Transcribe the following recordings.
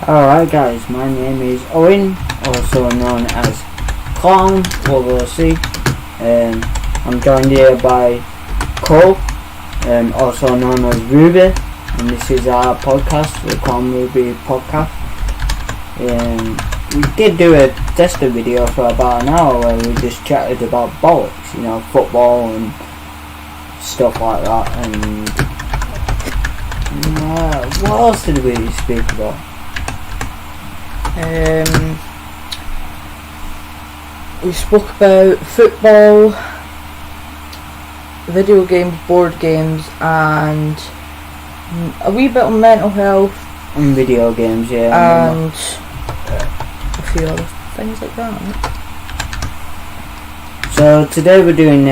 Alright guys, my name is Owen, also known as Clownrubi. I'm joined here by Cole, also known as Ruby, and this is our podcast, the Clownrubi podcast. We did do a tester video for about an hour where we just chatted about bollocks, you know, football and stuff like that, and what else did we speak about? We spoke about football, video games, board games, and a wee bit on mental health. And video games, yeah. And a few other things like that. So today we're doing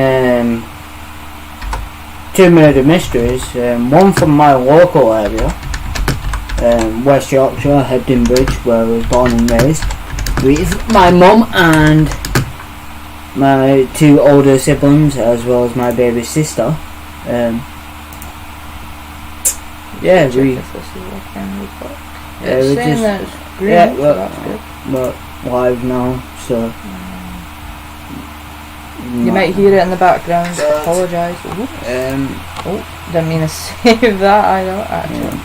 two murder mysteries, one from my local area, West Yorkshire, Hebden Bridge, where I was born and raised, with my mum and my two older siblings, as well as my baby sister. Yeah, we saying that it's green, yeah, so that's good. We're live now, so you might hear it in the background. Apologise. Didn't mean to save that either. Actually,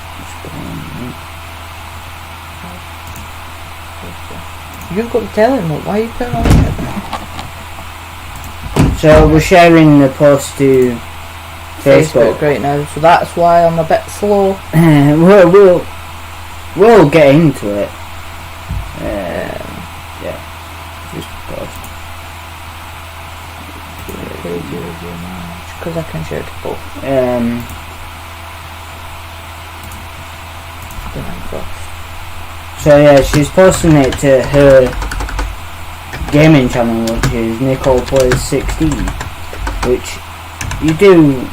you've got the telly remote. Why are you putting on it? So we're sharing the post to Facebook right now, so that's why I'm a bit slow. we'll get into it. Yeah, just post. Because I can share to both. So yeah, she's posting it to her gaming channel, which is Nicole Plays 16, which you do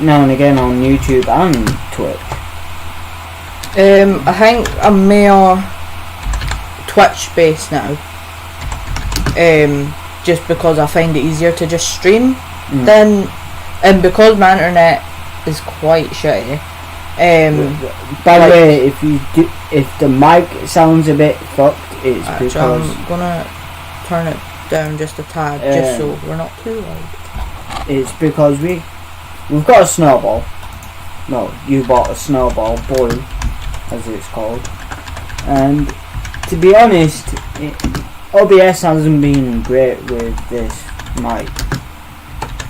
now and again on YouTube and Twitch. I think I'm more Twitch based now. Just because I find it easier to just stream than, and because my internet is quite shitty. By the way, if the mic sounds a bit fucked, it's actually, because I'm gonna turn it down just a tad, just so we're not too loud. It's because we've got a snowball. No, you bought a snowball, blue, as it's called. And to be honest, OBS hasn't been great with this mic.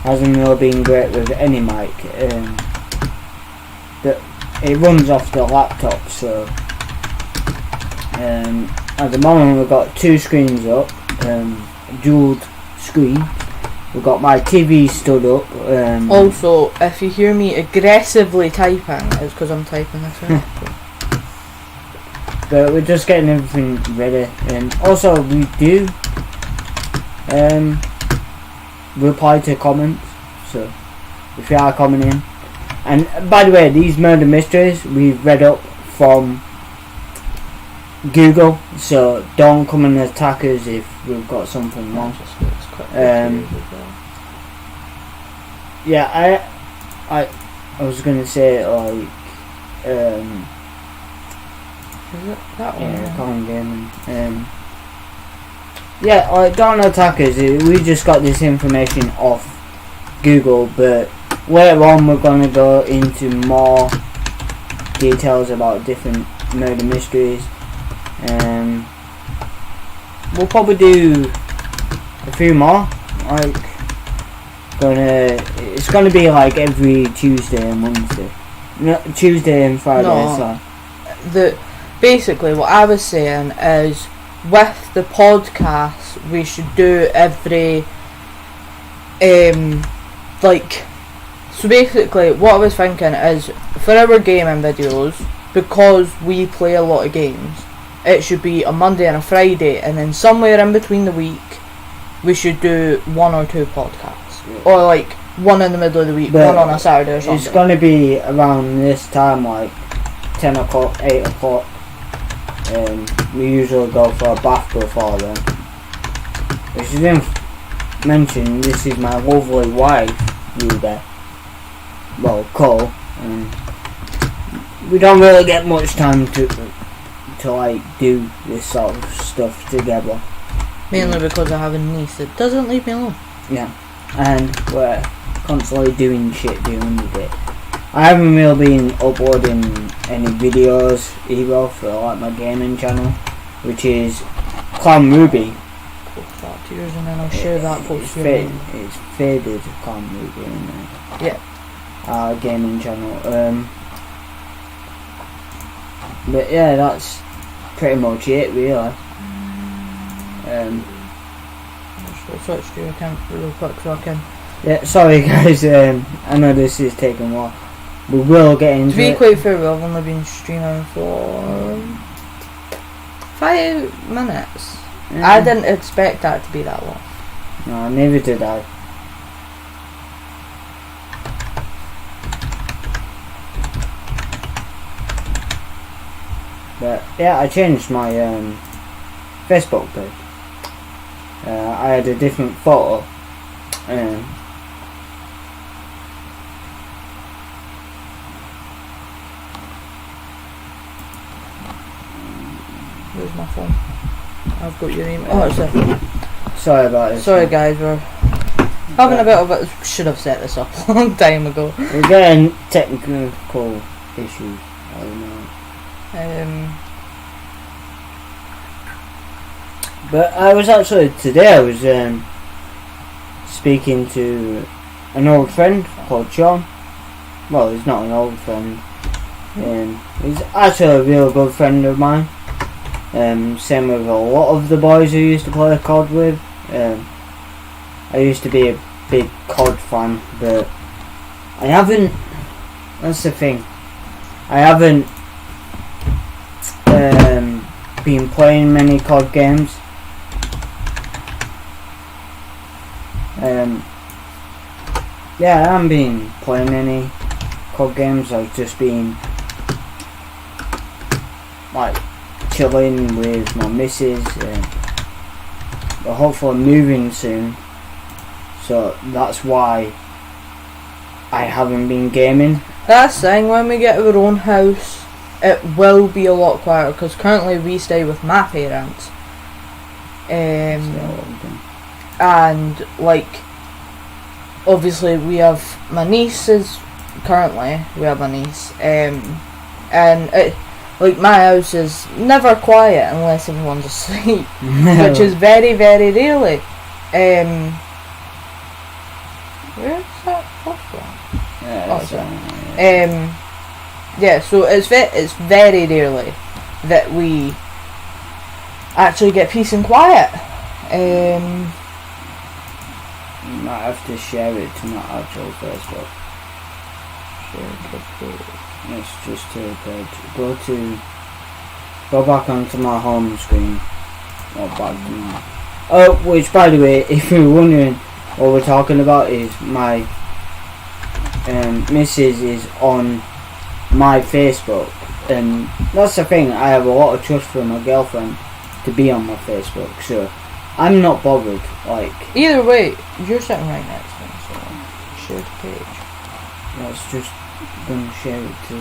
Hasn't really been great with any mic. It runs off the laptop, so at the moment we've got two screens up, dual screen. We've got my TV stood up. Also, if you hear me aggressively typing, it's because I'm typing this out. But we're just getting everything ready, and also we do reply to comments, so if you are commenting. And by the way, these murder mysteries we've read up from Google, so don't come and attack us if we've got something wrong. Yeah, I was gonna say like is it that one? yeah, Colin Gaming. Yeah, like don't attack us. We just got this information off Google, but later on we're gonna go into more details about different murder mysteries. We'll probably do a few more. It's gonna be like every Tuesday and Wednesday. No, Tuesday and Friday. No, basically what I was saying is with the podcast we should do every so basically what I was thinking is for our gaming videos, because we play a lot of games, it should be a Monday and a Friday, and then somewhere in between the week we should do one or two podcasts, or like one in the middle of the week, one on a Saturday or something. It's going to be around this time, like 10 o'clock, 8 o'clock. We usually go for a bath before then. Which I didn't mention, this is my lovely wife, Ruby. Well, Cole. we don't really get much time to like do this sort of stuff together. Mainly because I have a niece that doesn't leave me alone. Yeah, and we're constantly doing shit during the day. I haven't really been uploading any videos either for like my gaming channel, which is Clownrubi. Post that to yours and then I'll share that post to you. It's faded Clownrubi in there. Yeah. Our gaming channel. But yeah, that's pretty much it really. I'll switch to your account real quick so I can. Yeah, sorry guys, I know this is taking a while. We will get into To be it. quite fair, I've only been streaming for 5 minutes. Yeah. I didn't expect that to be that long. No, neither did I. But yeah, I changed my Facebook page. I had a different photo. Where's my phone? I've got your email. Oh, it's there. Sorry about this. Sorry guys, we're having a bit of a... Should have set this up a long time ago. We're getting technical issues. I don't know. But I was actually today. I was speaking to an old friend called Sean. Well, he's not an old friend. He's actually a real good friend of mine. Same with a lot of the boys who used to play COD with. I used to be a big COD fan, but I haven't. That's the thing. I haven't been playing many COD games. Yeah, I haven't been playing any COD games. I've just been like chilling with my missus. But hopefully moving soon, so that's why I haven't been gaming. That's the thing, when we get our own house, it will be a lot quieter, because currently we stay with my parents. And like, obviously we have my nieces, currently we have my niece, and it, like, my house is never quiet unless everyone's asleep, which is very, very rarely. Where's that post from? Yeah, so it's very rarely that we actually get peace and quiet. You might have to share it to my actual Facebook. It's just to go back onto my home screen. Or back to my... Oh, which by the way, if you're wondering what we're talking about, is my missus is on my Facebook, and that's the thing, I have a lot of trust for my girlfriend to be on my Facebook, so I'm not bothered. Like, either way, you're sitting right next to me, so share the page. Let's just gonna share it to,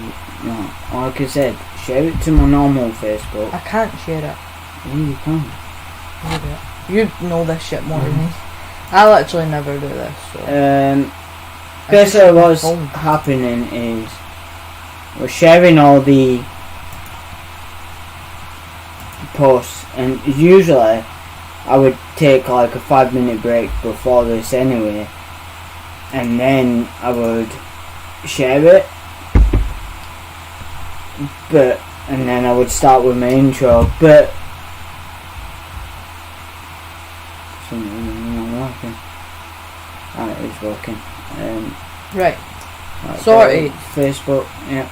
no, like I said, share it to my normal Facebook. I can't share it. Oh, you can. You know this shit more than me. I'll actually never do this, so. Basically what's happening is we're sharing all the posts, and usually I would take like a 5-minute break before this anyway, and then I would share it, and then I would start with my intro, but something not working. It is working. Right. Sorry. Facebook, yeah.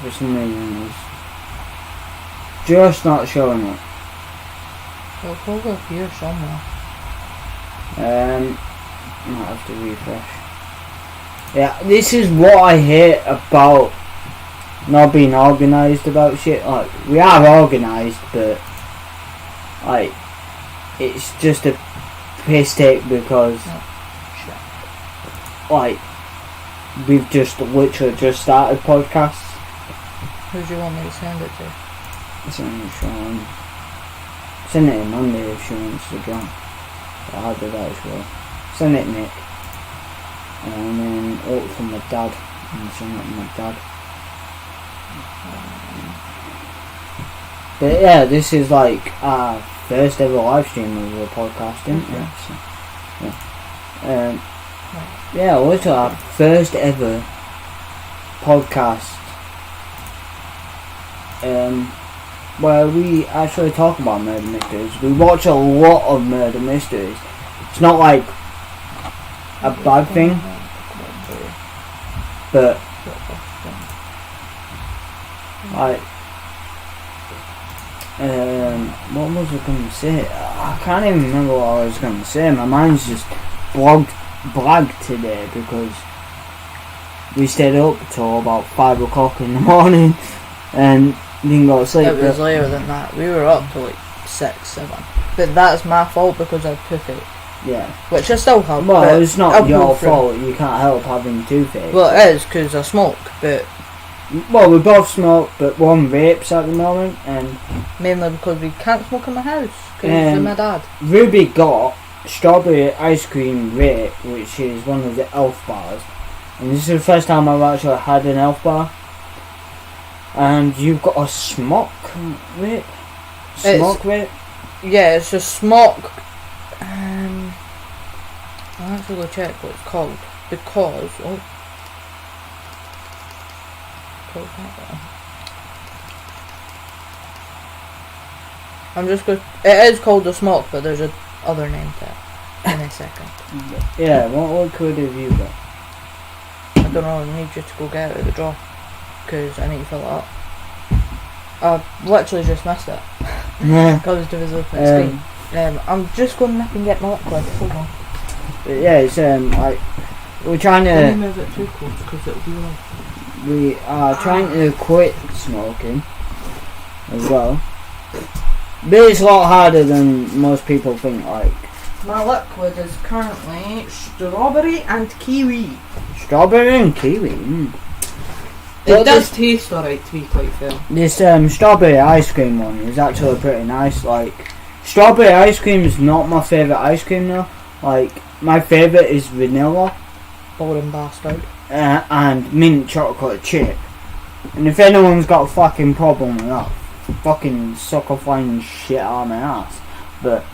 For some reason it's just not showing up. It'll probably appear somewhere. Might have to refresh. Yeah, this is what I hate about not being organised about shit. Like, we are organised, but like, it's just a piss take because like we've just literally just started podcasts. Who do you want me to send it to? Send it to Munder if she wants to join. I'll do that as well. Send it to Nick. And then look for my dad. And send it to my dad. But yeah, this is like our first ever live stream of the podcast, isn't it? So, yeah. Yeah, also our first ever podcast where we actually talk about murder mysteries. We watch a lot of murder mysteries. It's not like a bad thing, but like what was I going to say? I can't even remember what I was going to say. My mind's just blagged today because we stayed up till about 5 o'clock in the morning and didn't go to sleep. It was later than that. We were up till like 6, 7. But that's my fault because I toothache. Yeah. Which I still have. Well, it's not your fault. You can't help having toothache. Well, it is because I smoke, but... Well, we both smoke, but one vapes at the moment, and... Mainly because we can't smoke in my house, because of my dad. Ruby got strawberry ice cream vape, which is one of the elf bars. And this is the first time I've actually had an elf bar. And you've got a smoke vape? Smoke vape? Yeah, it's a smoke... I'll have to go check what it's called, because... I'm just going. It is called the smoke, but there's a other name to it. In a second. Yeah, what code have you got? I don't know. I need you to go get it out of the drawer because I need to fill it up. I literally just missed it. Because it was open screen. I'm just going to nip and get my liquid. Hold on. But yeah, it's like we're trying to. Let me move it too close because it'll be like. We are trying to quit smoking as well, but it's a lot harder than most people think. Like my liquid is currently strawberry and kiwi. Strawberry and kiwi. It does taste alright, to be quite fair. This strawberry ice cream one is actually pretty nice. Like strawberry ice cream is not my favourite ice cream though. Like my favourite is vanilla. Boring bastard. And mint chocolate chip. And if anyone's got a fucking problem with that, fucking suck off flying shit out of my ass. But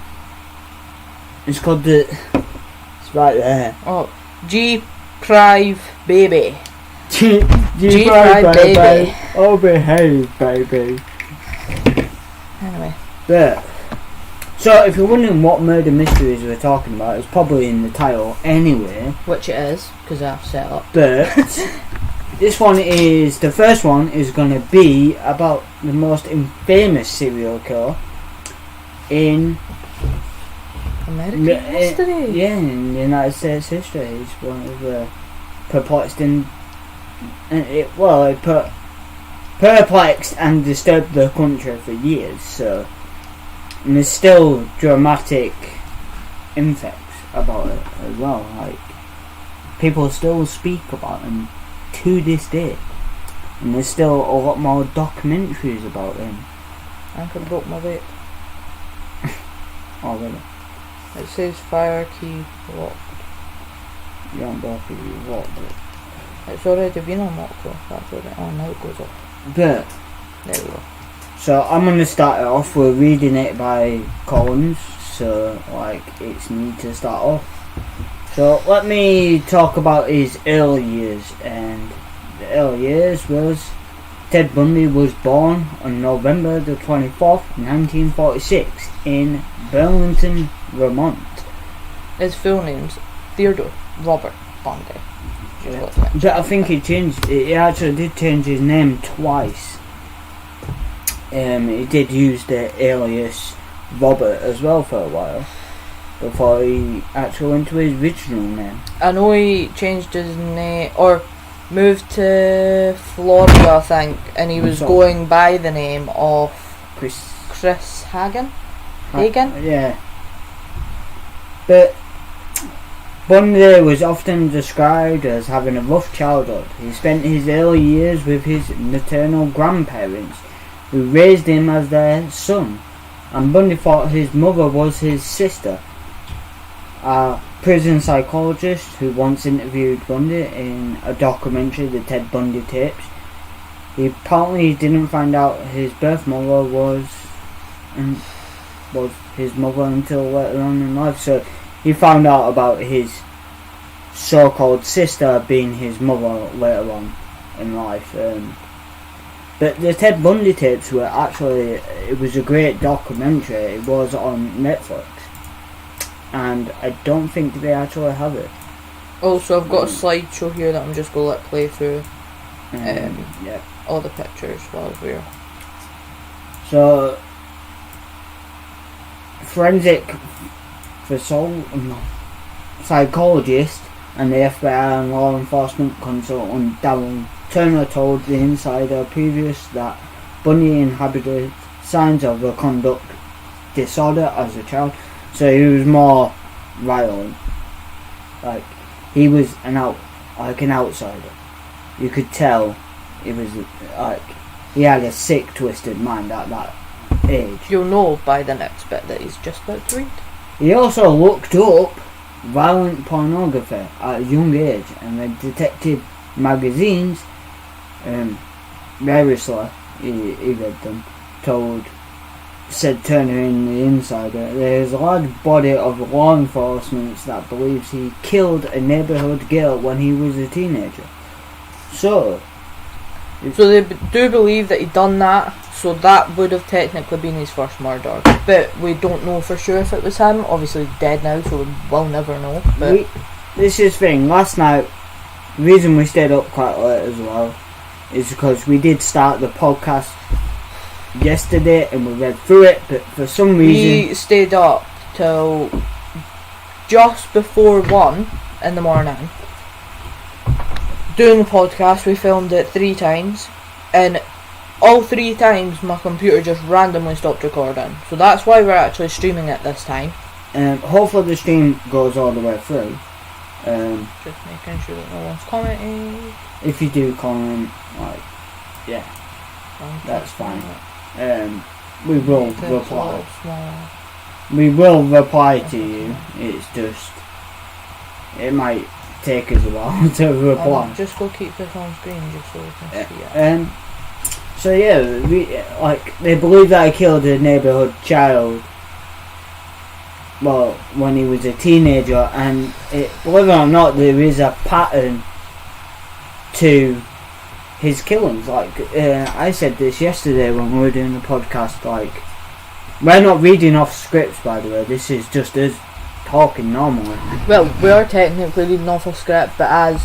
it's called the. It's right there. Oh, G-Prive Baby. G-Prive Baby. Oh, behave, baby. Anyway. But. So, if you're wondering what murder mysteries we're talking about, it's probably in the title anyway. Which it is, because I've set up. But, this one is, the first one is going to be about the most infamous serial killer in... American history? Yeah, in the United States history. He's one of the perplexed perplexed and disturbed the country for years, so... And there's still dramatic effects about it as well. Like people still speak about him to this day, and there's still a lot more documentaries about him. I could have broke my vape. Oh really? It says fire key locked. You haven't broken it, what? It's already been unlocked though. That's already. Oh, now it goes off. But there we go. So I'm going to start it off with reading it by Collins, so like it's me to start off. So let me talk about his early years, and the early years was Ted Bundy was born on November the 24th, 1946 in Burlington, Vermont. His full name's Theodore Robert Bundy. Yeah. But I think he actually did change his name twice. He did use the alias Robert as well for a while before he actually went to his original name. I know he changed his name or moved to Florida, I think, and he was going by the name of Chris Hagen. Yeah. But Bundy was often described as having a rough childhood. He spent his early years with his maternal grandparents, who raised him as their son, and Bundy thought his mother was his sister. A prison psychologist who once interviewed Bundy in a documentary, The Ted Bundy Tapes, he apparently didn't find out his birth mother was his mother until later on in life. So he found out about his so-called sister being his mother later on in life. But the Ted Bundy Tapes were actually, it was a great documentary. It was on Netflix, and I don't think they actually have it. Also, I've got a slideshow here that I'm just going to let play through Yeah. all the pictures while we're... So, forensic psychologist and the FBI and law enforcement consultant Darren Turner told the Insider previous that Bundy inhabited signs of a conduct disorder as a child. So he was more violent. Like, he was an outsider. You could tell he was like, he had a sick, twisted mind at that age. You'll know by the next bit that he's just about to read. He also looked up violent pornography at a young age and read detective magazines. Variously, he read them. Said Turner in the Insider, there is a large body of law enforcement that believes he killed a neighbourhood girl when he was a teenager. So they do believe that he done that, so that would have technically been his first murder. But we don't know for sure if it was him. Obviously he's dead now, so we'll never know. But this is the thing, last night, the reason we stayed up quite late as well is because we did start the podcast yesterday and we read through it, but for some reason we stayed up till just before 1 in the morning doing the podcast. We filmed it 3 times, and all 3 times my computer just randomly stopped recording, so that's why we're actually streaming it this time. Hopefully the stream goes all the way through. Just making sure that no one's commenting. If you do comment, like, yeah, that's fine. We will reply. We will reply to you. It's just, it might take us a while to reply. Just go keep this on screen just so we can see it. So yeah, they believe that I killed a neighbourhood child. Well, when he was a teenager, and believe it or not, there is a pattern to his killings. Like, I said this yesterday when we were doing the podcast, like, we're not reading off scripts, by the way, this is just us talking normally. Well, we are technically reading off a script, but as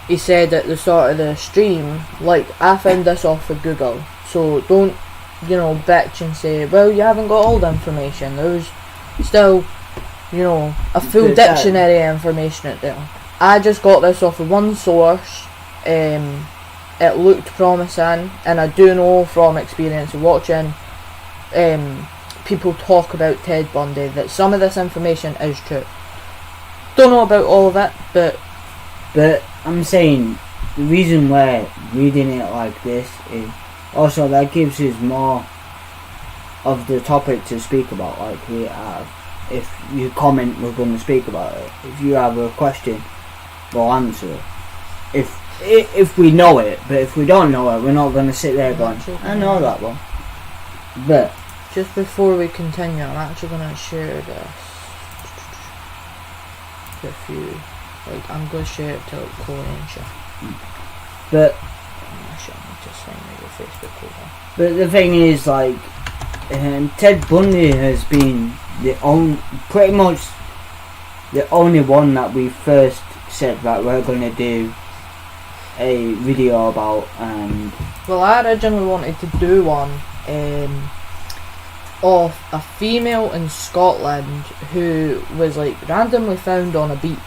he said at the start of the stream, like, I found this off of Google, so don't, bitch and say, well, you haven't got all the information. There's still, a full dictionary of information out there. I just got this off of one source. It looked promising, and I do know from experience of watching people talk about Ted Bundy that some of this information is true. Don't know about all of it, but I'm saying the reason we're reading it like this is also that gives us more of the topic to speak about. Like, we have, if you comment, we're going to speak about it. If you have a question, we'll answer it. If we know it, but if we don't know it, we're not going to sit there going, I know that one. But just before we continue, I'm actually going to share this with you. Like, I'm going to share it to Chloe and shit. But Actually, I need to sign your Facebook over. But the thing is, like, Ted Bundy has been pretty much the only one that we first said that we're going to do a video about. And well, I originally wanted to do one of a female in Scotland who was like randomly found on a beach.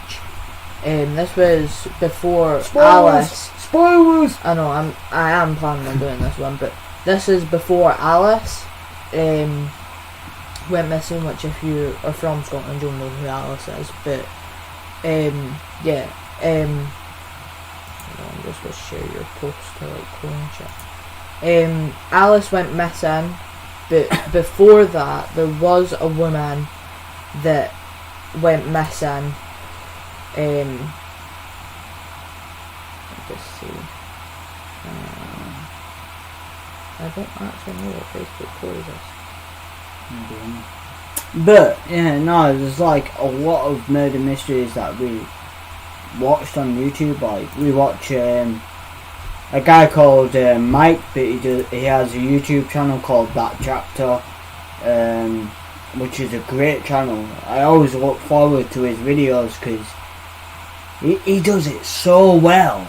This was before Alice. Spoilers. I know I am planning on doing this one, but this is before Alice went missing. Which, if you are from Scotland, you'll know who Alice is. But yeah, hold on, I'm just going to share your post to like clone shit. Alice went missing, but before that there was a woman that went missing. Let's just see. I don't actually know what Facebook closes. But yeah, no, there's like a lot of murder mysteries that we watched on YouTube. Like we watch a guy called Mike, but he has a YouTube channel called That Chapter, which is a great channel. I always look forward to his videos because he does it so well.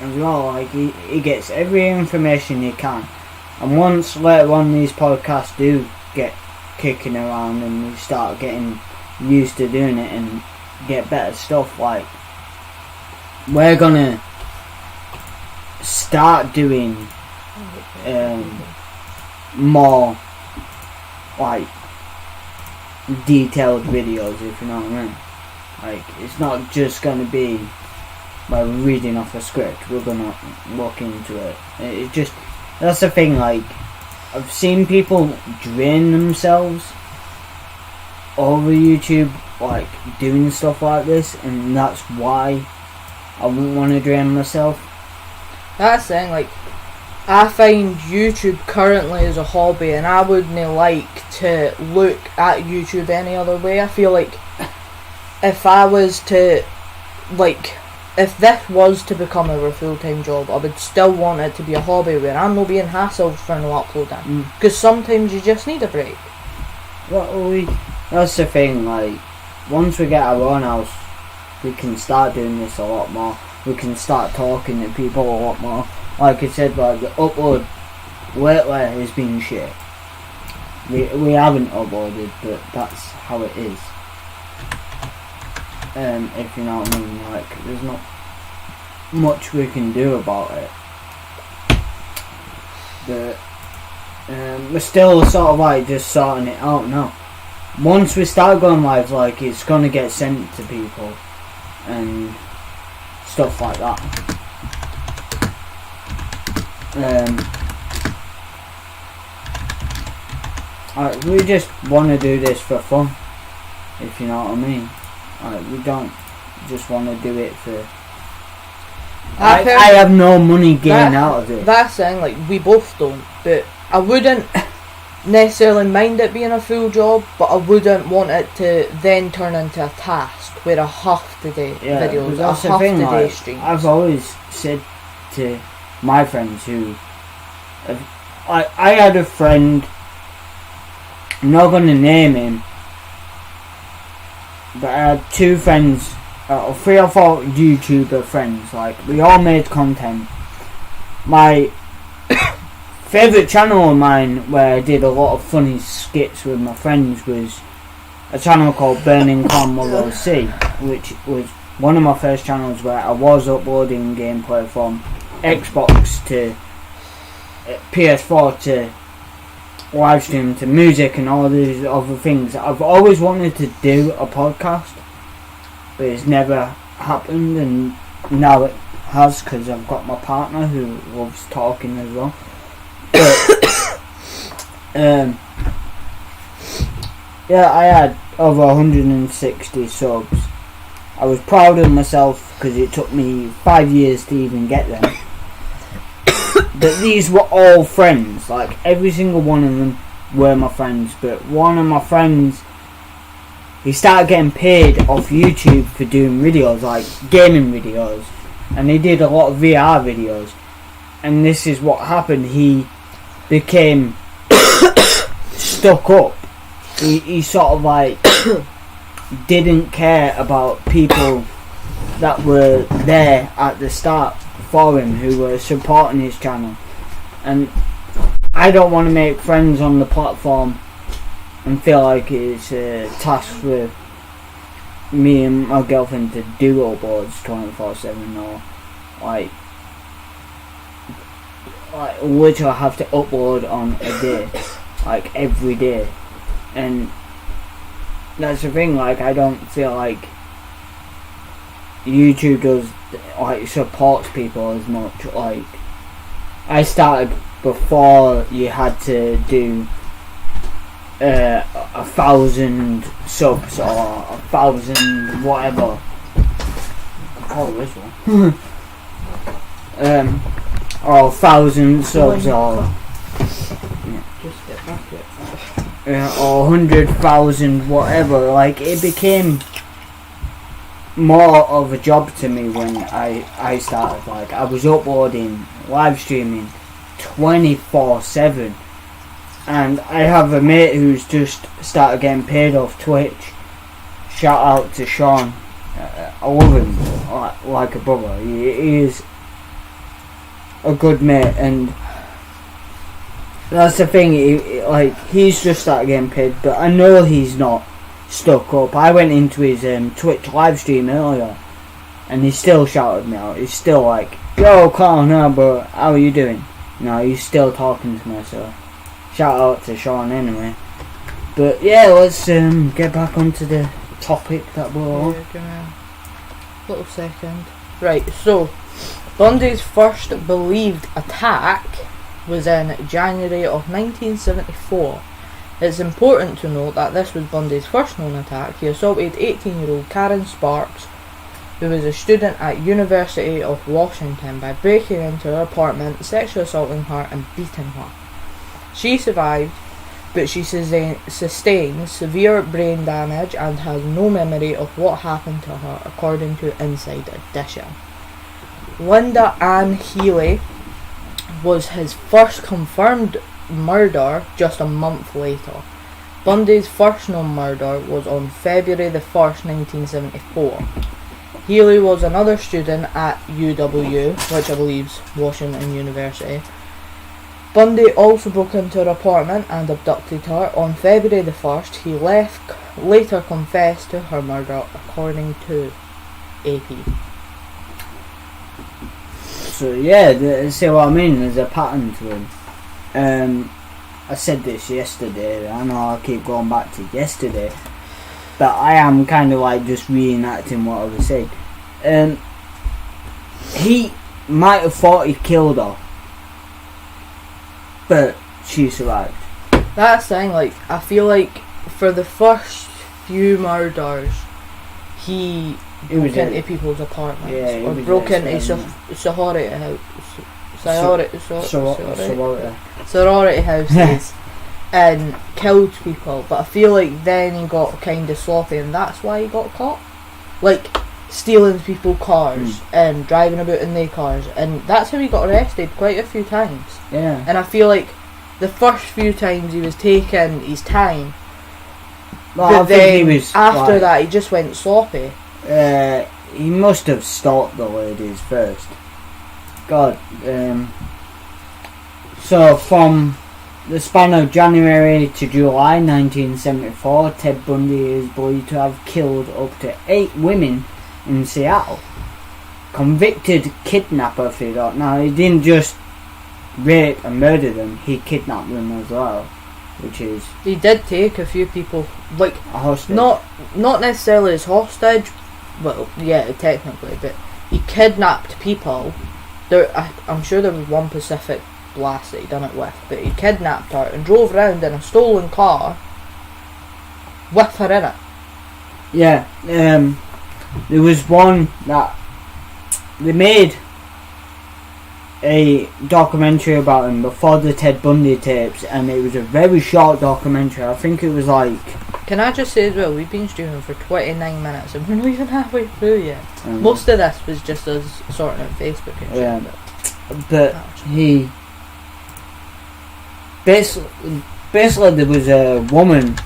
As well, like he gets every information he can. And once later on these podcasts do get kicking around and we start getting used to doing it and get better stuff, like we're gonna start doing more like detailed videos, if you know what I mean. Like it's not just gonna be by reading off a script. We're gonna look into it. It just, that's the thing, like I've seen people drain themselves over YouTube, like doing stuff like this, and that's why I wouldn't want to drain myself. That's the thing, like I find YouTube currently as a hobby, and I wouldn't like to look at YouTube any other way. I feel like if I was to, like, if this was to become our full-time job, I would still want it to be a hobby where I'm not being hassled for no uploading. Because sometimes you just need a break. Well, that's the thing, like, once we get our own house, we can start doing this a lot more. We can start talking to people a lot more. Like I said, like, the upload lately has been shit. We haven't uploaded, but that's how it is. If you know what I mean, like there's not much we can do about it. But we're still sort of like just sorting it out now. Once we start going live, like it's gonna get sent to people and stuff like that. We just want to do this for fun, if you know what I mean. We don't just want to do it for. I have no money gained out of it. That's saying, like, we both don't, but I wouldn't necessarily mind it being a full job, but I wouldn't want it to then turn into a task where I have to do videos, that's I the have thing, to do like, streams. I've always said to my friends who, I had a friend, I'm not going to name him, but I had two friends, or 3 or 4 YouTuber friends, like we all made content. My favourite channel of mine where I did a lot of funny skits with my friends was a channel called Burning Clownrubi, which was one of my first channels where I was uploading gameplay from Xbox to PS4 to live stream to music and all these other things. I've always wanted to do a podcast, but it's never happened, and now it has because I've got my partner who loves talking as well. But, yeah, I had over 160 subs. I was proud of myself because it took me 5 years to even get them. But these were all friends, like every single one of them were my friends. But one of my friends, he started getting paid off YouTube for doing videos, like gaming videos, and he did a lot of VR videos. And this is what happened, he became stuck up. He sort of like didn't care about people that were there at the start for him, who were supporting his channel. And I don't want to make friends on the platform and feel like it's a task for me and my girlfriend to do uploads 24/7, or like literally have to upload on a day, like every day. And that's the thing, like I don't feel like YouTube does like supports people as much. Like I started before you had to do 1,000 subs or 1,000 whatever. Oh, this one. Or 1,000 subs or Just get back it. or 100,000 whatever. Like it became more of a job to me when I started. Like I was uploading, live streaming 24/7, and I have a mate who's just started getting paid off Twitch. Shout out to Sean. I love him like a brother. He is a good mate, and that's the thing. He's just started getting paid, but I know he's not stuck up. I went into his Twitch live stream earlier, and he still shouted me out. He's still like, "Yo, Clown, bro, how are you doing?" He's still talking to me. So shout out to Sean anyway. But yeah, let's get back onto the topic that we're on. Yeah, give me a little second. Right, so Bundy's first believed attack was in January of 1974. It's important to note that this was Bundy's first known attack. He assaulted 18-year-old Karen Sparks, who was a student at University of Washington, by breaking into her apartment, sexually assaulting her and beating her. She survived, but she sustained severe brain damage and has no memory of what happened to her, according to Inside Edition. Linda Ann Healy was his first confirmed murder just a month later. Bundy's first known murder was on February the 1st, 1974. Healy was another student at UW, which I believe is Washington University. Bundy also broke into her apartment and abducted her. On February the 1st, he later confessed to her murder, according to AP. So yeah, see what I mean? There's a pattern to him. I said this yesterday. I know I keep going back to yesterday, but I am kind of like just reenacting what I was saying. He might have thought he killed her, but she survived. That's the thing, like, I feel like for the first few murders, he broke into people's apartments, or broke into sorority houses and killed people. But I feel like then he got kind of sloppy, and that's why he got caught. Like, stealing people's cars and driving about in their cars, and that's how he got arrested quite a few times. Yeah. And I feel like the first few times he was taking his time, well, but then after that he just went sloppy. He must have stalked the ladies first. God. So from the span of January to July 1974, Ted Bundy is believed to have killed up to 8 women in Seattle. Convicted kidnapper, if you don't know. He didn't just rape and murder them, he kidnapped them as well, which is... He did take a few people, like, a hostage. Not necessarily as hostage, well, yeah, technically, but he kidnapped people. I'm sure there was one Pacific blast that he done it with, but he kidnapped her and drove around in a stolen car with her in it. Yeah, there was one that they made a documentary about him before the Ted Bundy tapes, and it was a very short documentary. I think it was like... Can I just say as well, we've been streaming for 29 minutes and we're not even halfway through yet. Most of this was just us sorting out Facebook and shit. Yeah, but he... Basically there was a woman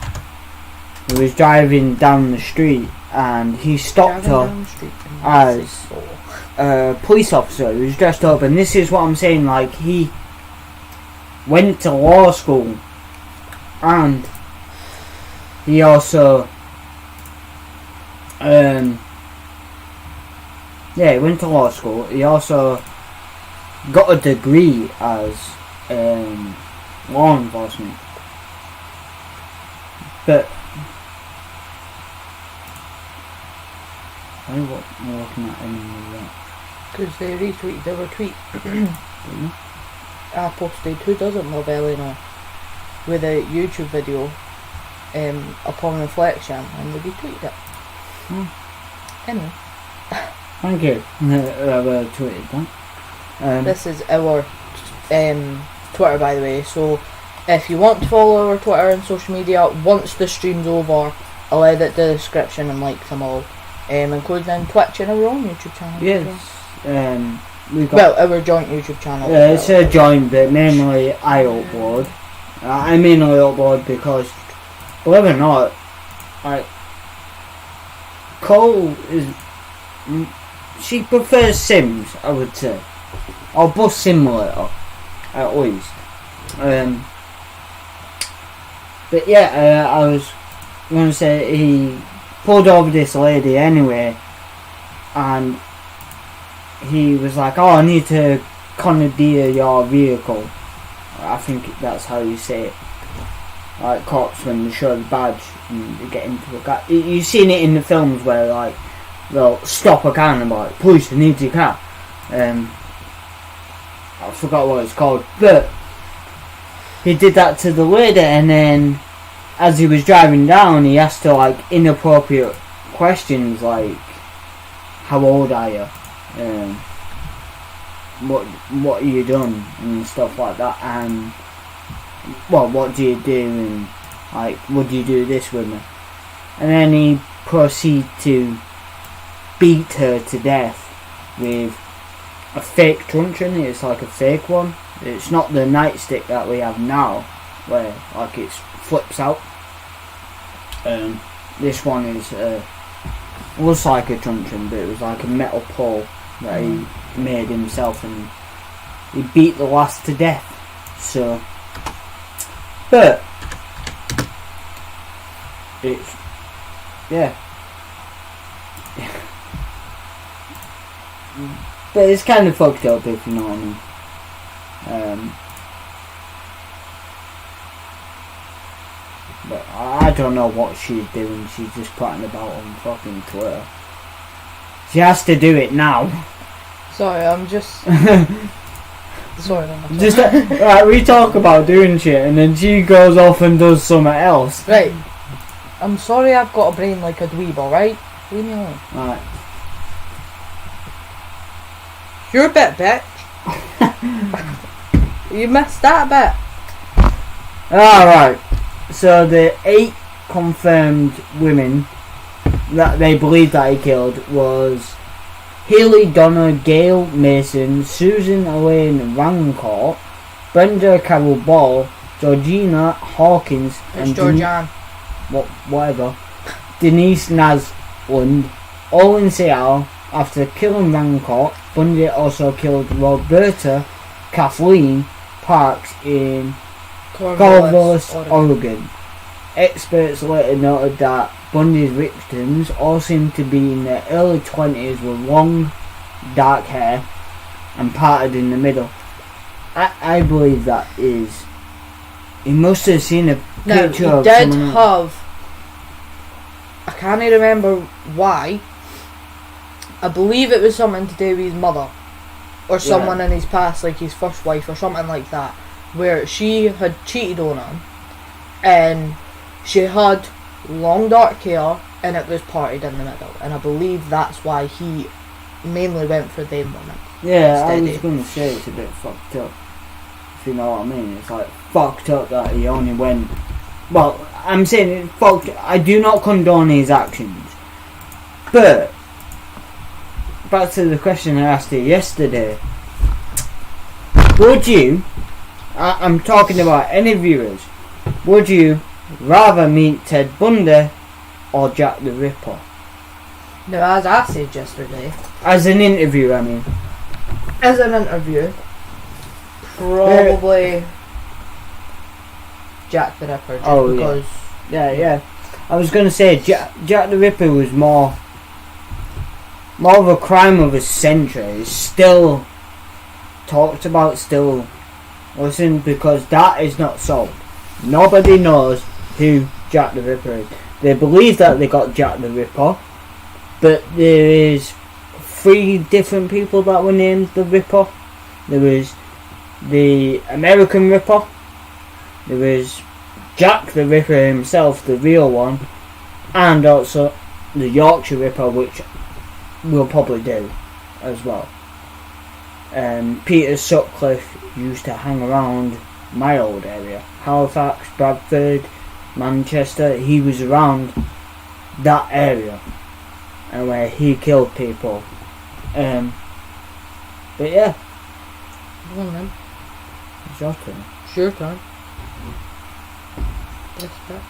who was driving down the street, and he stopped her as a police officer who was dressed up, and this is what I'm saying, like, he went to law school, and he also he went to law school. He also got a degree as law enforcement, but Why are you looking at any of that? Because they retweeted our tweet. Really? I posted Who Doesn't Love Eleanor with a YouTube video upon reflection, and they retweeted it. Anyway. Thank you. Whoever tweeted that. This is our Twitter, by the way, so if you want to follow our Twitter and social media, once the stream's over, I'll edit the description and like them all, including Twitch and our own YouTube channel. Yes. We got, well, our joint YouTube channel. Yeah, it's a joint, but mainly I upload. I mainly upload because, believe it or not, Cole is... She prefers Sims, I would say. Or Bus Simulator, at least. But yeah, I was going to say, he pulled over this lady anyway, and he was like, oh, I need to commandeer your vehicle. I think that's how you say it. Like cops when they show the badge and they get into a car. You've seen it in the films where like they'll stop a car and they're like, police, I need your car. I forgot what it's called, but he did that to the lady, and then as he was driving down, he asked her like inappropriate questions like, how old are you? What are you done and stuff like that, and well, what do you do, and like, would you do this with me? And then he proceeded to beat her to death with a fake truncheon. It's like a fake one. It's not the nightstick that we have now, where like it flips out. This one is looks like a truncheon, but it was like a metal pole that he made himself, and he beat the lass to death. So, but it's but it's kind of fucked up, if you know what I mean. But I don't know what she's doing. She's just putting about on fucking Twitter. She has to do it now. Sorry, I'm just... Sorry, I'm just right, we talk about doing shit and then she goes off and does something else. Right. I'm sorry I've got a brain like a dweeb, alright? Leave me alone. Right. You're a bit, bitch. You missed that bit. Alright. So the 8 confirmed women that they believe that he killed was Haley Donna, Gail Mason, Susan Elaine Rancourt, Brenda Carol Ball, Georgina Hawkins, and Georgianne. Whatever. Denise Naslund, all in Seattle. After killing Rancourt, Bundy also killed Roberta Kathleen Parks in Corvallis, Oregon. Experts later noted that Bundy's victims all seemed to be in their early 20s with long, dark hair and parted in the middle. I believe that is... He must have seen a picture of someone else. I can't remember why. I believe it was something to do with his mother. Or someone in his past, like his first wife or something like that. Where she had cheated on him. And she had long dark hair and it was parted in the middle. And I believe that's why he mainly went for them women. Yeah, I was going to say it's a bit fucked up. If you know what I mean. It's like fucked up that he only went... Well, I'm saying it's fucked... I do not condone his actions. But... back to the question I asked you yesterday. Would you... I'm talking about any viewers. Would you rather meet Ted Bundy or Jack the Ripper? No, as I said yesterday. As an interview, I mean. As an interview, probably Jack the Ripper. Just because yeah. I was going to say Jack the Ripper was more of a crime of a century. It's still talked about, still listened, because that is not solved. Nobody knows who Jack the Ripper is. They believe that they got Jack the Ripper, but there is 3 different people that were named the Ripper. There was the American Ripper, there was Jack the Ripper himself, the real one, and also the Yorkshire Ripper, which we'll probably do as well. Peter Sutcliffe used to hang around my old area, Halifax, Bradford, Manchester. He was around that area, and where he killed people. But yeah, Go on then. it's your turn. It's your turn. Yes, sir.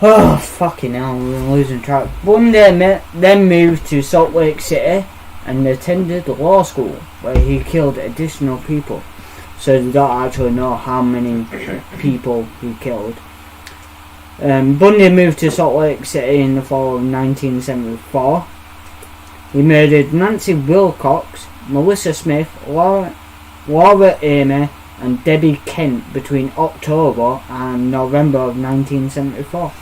Oh, fucking hell, we're losing track. Bundy then moved to Salt Lake City and attended law school, where he killed additional people. So they don't actually know how many people he killed. Bundy moved to Salt Lake City in the fall of 1974. He murdered Nancy Wilcox, Melissa Smith, Laura Amy and Debbie Kent between October and November of 1974.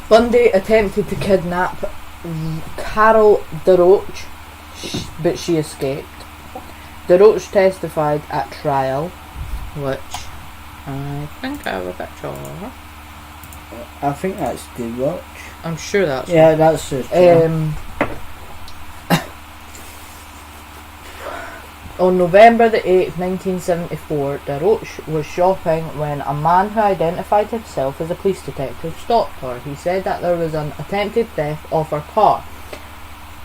Bundy attempted to kidnap Carol DeRoche, but she escaped. DeRoche testified at trial, which I think I have a picture of. I think that's the watch. I'm sure that's Yeah, that's the On November the 8th, 1974, DeRoche was shopping when a man who identified himself as a police detective stopped her. He said that there was an attempted theft of her car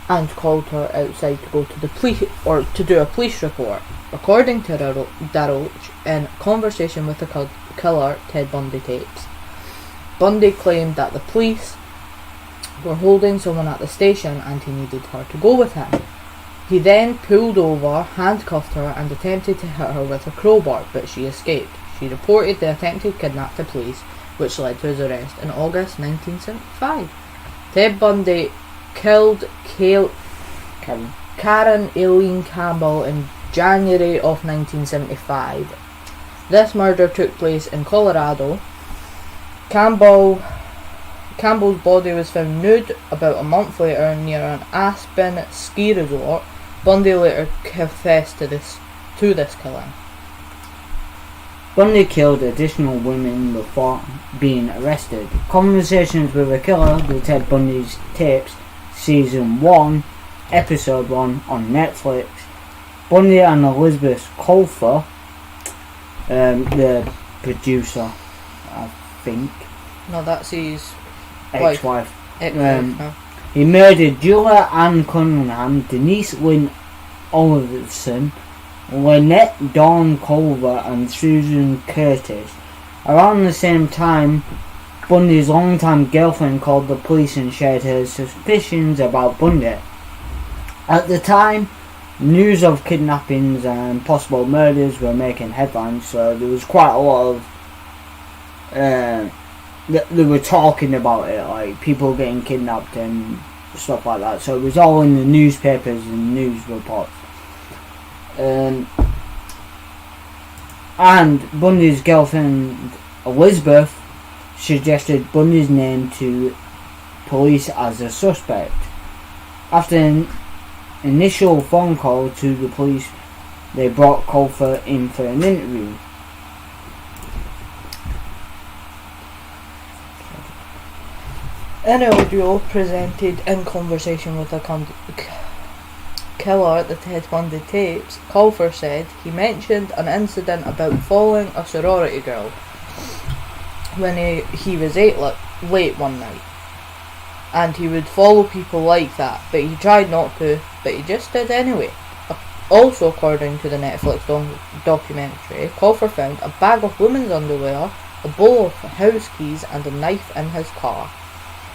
and called her outside to go to the police or to do a police report. According to DeRoche, in conversation with the killer Ted Bundy tapes, Bundy claimed that the police were holding someone at the station and he needed her to go with him. He then pulled over, handcuffed her and attempted to hit her with a crowbar, but she escaped. She reported the attempted kidnap to police, which led to his arrest in August 1975. Ted Bundy killed Karen Eileen Campbell in January of 1975. This murder took place in Colorado. Campbell's body was found nude about a month later near an Aspen ski resort. Bundy later confessed to this killing. Bundy killed additional women before being arrested. Conversations with a Killer, the Ted Bundy's Tapes, Season 1, Episode 1 on Netflix. Bundy and Elizabeth Colfer, the producer, I think, No, that's his ex-wife. No. He murdered Julia Ann Cunningham, Denise Lynn Oliverson, Lynette Dawn Culver and Susan Curtis. Around the same time, Bundy's longtime girlfriend called the police and shared her suspicions about Bundy. At the time, news of kidnappings and possible murders were making headlines, so there was quite a lot of they were talking about it, like people getting kidnapped and stuff like that. So it was all in the newspapers and news reports. And Bundy's girlfriend Elizabeth suggested Bundy's name to police as a suspect. After an initial phone call to the police, they brought Colfer in for an interview. An audio presented in conversation with a killer at the Ted Bundy tapes, Colfer said he mentioned an incident about following a sorority girl when he was late one night, and he would follow people like that, but he tried not to, but he just did anyway. Also, according to the Netflix documentary, Colfer found a bag of women's underwear, a bowl of house keys and a knife in his car.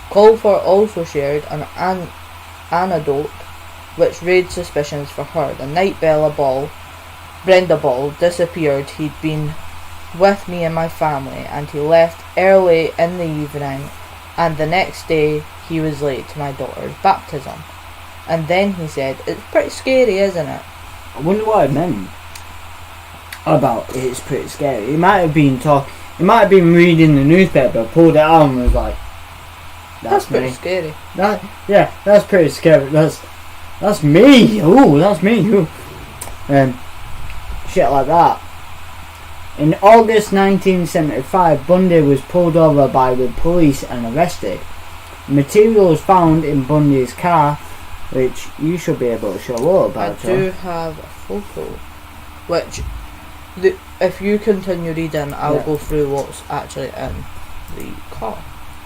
Colfer also shared an anecdote which raised suspicions for her. The night Brenda Ball disappeared, he'd been with me and my family, and he left early in the evening, and the next day he was late to my daughter's baptism. And then he said, "It's pretty scary, isn't it?" I wonder what it meant about it's pretty scary. He might have been reading the newspaper, pulled it out and was like, That's pretty scary. That's pretty scary. That's me. Ooh, that's me. Ooh. Shit like that. In August 1975, Bundy was pulled over by the police and arrested. Materials found in Bundy's car, which you should be able to show up about. I do have a photo, which, if you continue reading, I'll go through what's actually in the car.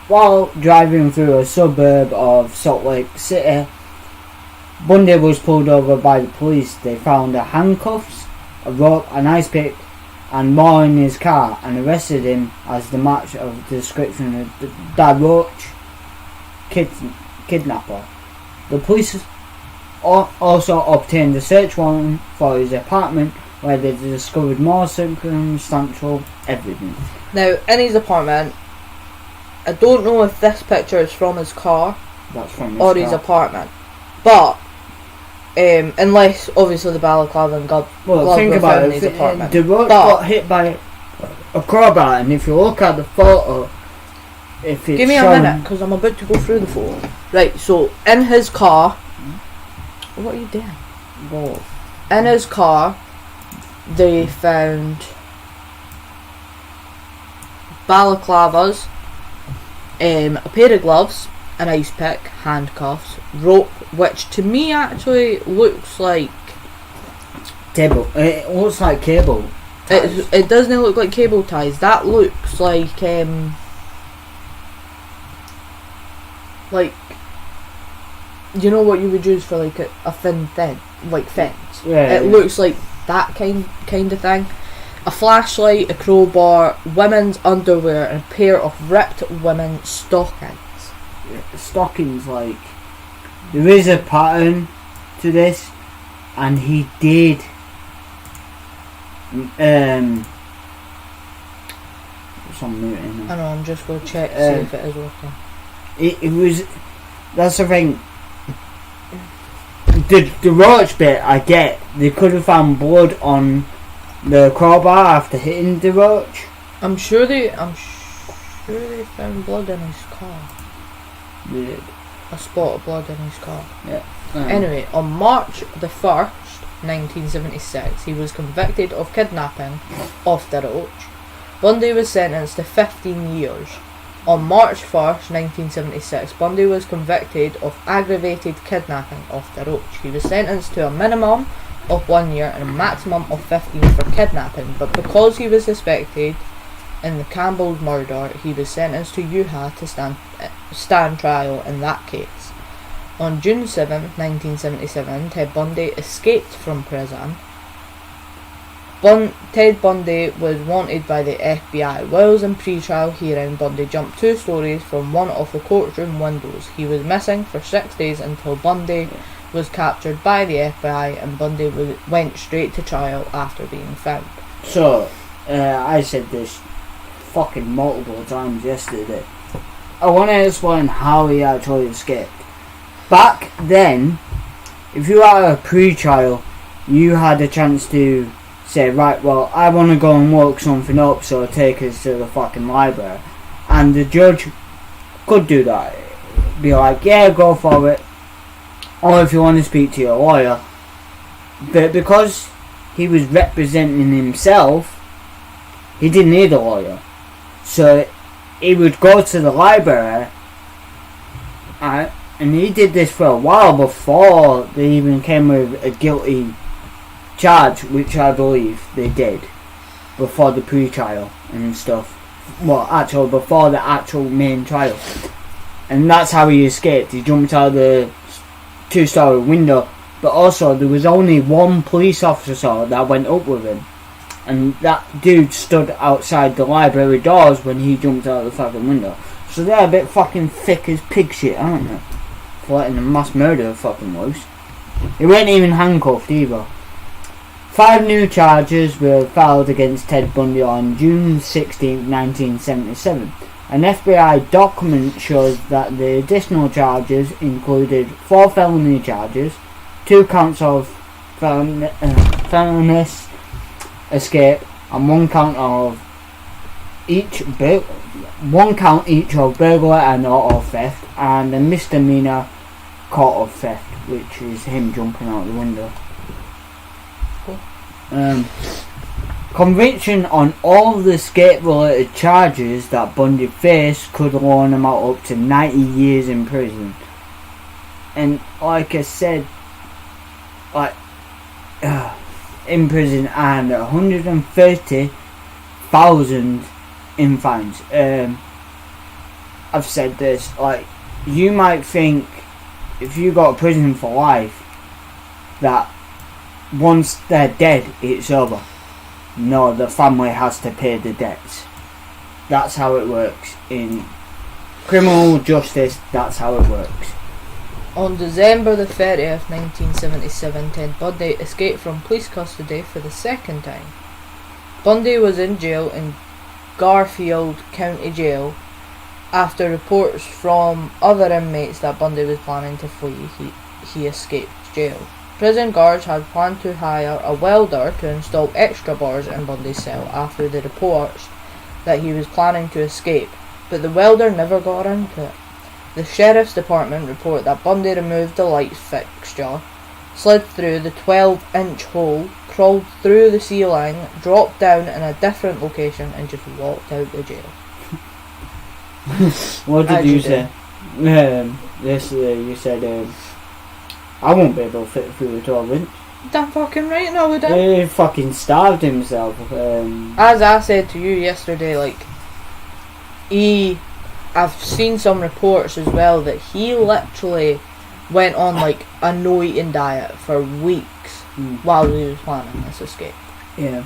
While driving through a suburb of Salt Lake City, Bundy was pulled over by the police. They found handcuffs, a rope, an ice pick, and more in his car, and arrested him as the match of the description of the Roach kidnapper. The police also obtained a search warrant for his apartment, where they discovered more circumstantial evidence. Now, in his apartment, I don't know if this picture is from his car his apartment, but unless obviously the balaclava and glove think about it. In his apartment. The roach got hit by a crowbar, and if you look at the photo, if it's give me a minute, because I'm about to go through the photo. Right, so in his car, what are you doing? Whoa. In his car, they found balaclavas, a pair of gloves, an ice pick, handcuffs, rope, which to me actually looks like cable. It looks like cable. It doesn't look like cable ties. That looks like you know what you would use for like a thin like fence. Yeah. It looks like that kind of thing. A flashlight, a crowbar, women's underwear, and a pair of ripped women's stockings. Stockings, like, there is a pattern to this, and he did some muting. I know, I'm just going to check to see if it is working. It was, that's the thing, the roach bit I get. They could have found blood on the crowbar after hitting the roach. I'm sure they found blood in his car. They did. A spot of blood in his car. Yeah. Anyway, on March the 1st, 1976, he was convicted of kidnapping of the roach. Bundy was sentenced to 15 years. On March 1st, 1976, Bundy was convicted of aggravated kidnapping of the roach. He was sentenced to a minimum of 1 year and a maximum of 15 for kidnapping, but because he was suspected in the Campbell murder, he was sentenced to Utah to stand trial in that case. On June 7, 1977, Ted Bundy escaped from prison. Ted Bundy was wanted by the FBI. While in pre-trial hearing, Bundy jumped 2 stories from one of the courtroom windows. He was missing for 6 days until Bundy was captured by the FBI, and Bundy went straight to trial after being found. So, I said this fucking multiple times yesterday. I want to explain how he actually escaped. Back then, if you had a pre-trial, you had a chance to say, right, well, I want to go and work something up, so take us to the fucking library. And the judge could do that. Be like, yeah, go for it. Or if you want to speak to your lawyer. But because he was representing himself, he didn't need a lawyer. So he would go to the library, and he did this for a while before they even came with a guilty charge, which I believe they did before the pre-trial and stuff. Well, actually before the actual main trial. And that's how he escaped. He jumped out of the 2-story window, but also there was only one police officer that went up with him, and that dude stood outside the library doors when he jumped out of the fucking window. So they're a bit fucking thick as pig shit, aren't they? For letting a mass murderer fucking loose. He weren't even handcuffed either. 5 new charges were filed against Ted Bundy on June 16, 1977. An FBI document shows that the additional charges included 4 felony charges, 2 counts of felonious escape, and 1 count of each 1 count each of burglary and auto theft, and a misdemeanor count of theft, which is him jumping out the window. Cool. Conviction on all the skate-related charges that Bundy faced could warn him out up to 90 years in prison. And like I said, in prison and 130,000 in fines. I've said this, you might think if you got prison for life that once they're dead it's over. No, the family has to pay the debts. That's how it works in criminal justice. That's how it works. On December the 30th, 1977, Ted Bundy escaped from police custody for the second time. Bundy was in jail in Garfield County Jail after reports from other inmates that Bundy was planning to flee. He escaped jail. Prison guards had planned to hire a welder to install extra bars in Bundy's cell after the reports that he was planning to escape, but the welder never got around to it. The sheriff's department report that Bundy removed the light fixture, slid through the 12-inch hole, crawled through the ceiling, dropped down in a different location, and just walked out the jail. What did you say? You said, I won't be able to fit through the 12-inch. Damn fucking right, no we don't. He fucking starved himself. As I said to you yesterday, I've seen some reports as well that he literally went on a no-eating diet for weeks while he was planning this escape. Yeah.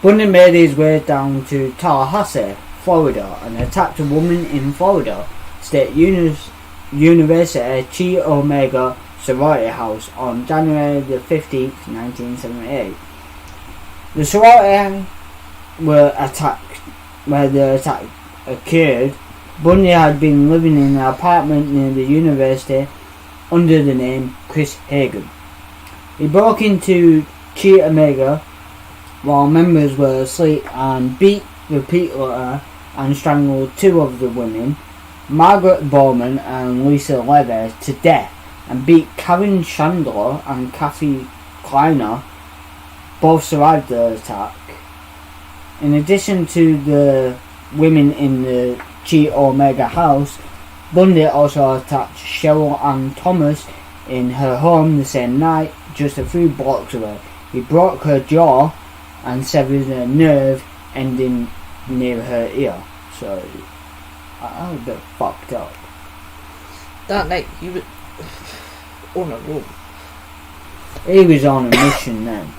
Bundy made his way down to Tallahassee, Florida, and attacked a woman in Florida State University Chi Omega sorority house on January the 15th, 1978. The sorority where the attack occurred, Bundy had been living in an apartment near the university under the name Chris Hagen. He broke into Chi Omega while members were asleep and beat repeatedly and strangled 2 of the women, Margaret Bowman and Lisa Levy, to death, and beat Karen Chandler and Kathy Kleiner. Both survived the attack. In addition to the women in the Chi Omega house, Bundy also attacked Cheryl Ann Thomas in her home the same night, just a few blocks away. He broke her jaw and severed a nerve ending near her ear. So I was a bit fucked up. That night he was on a roll. He was on a mission then.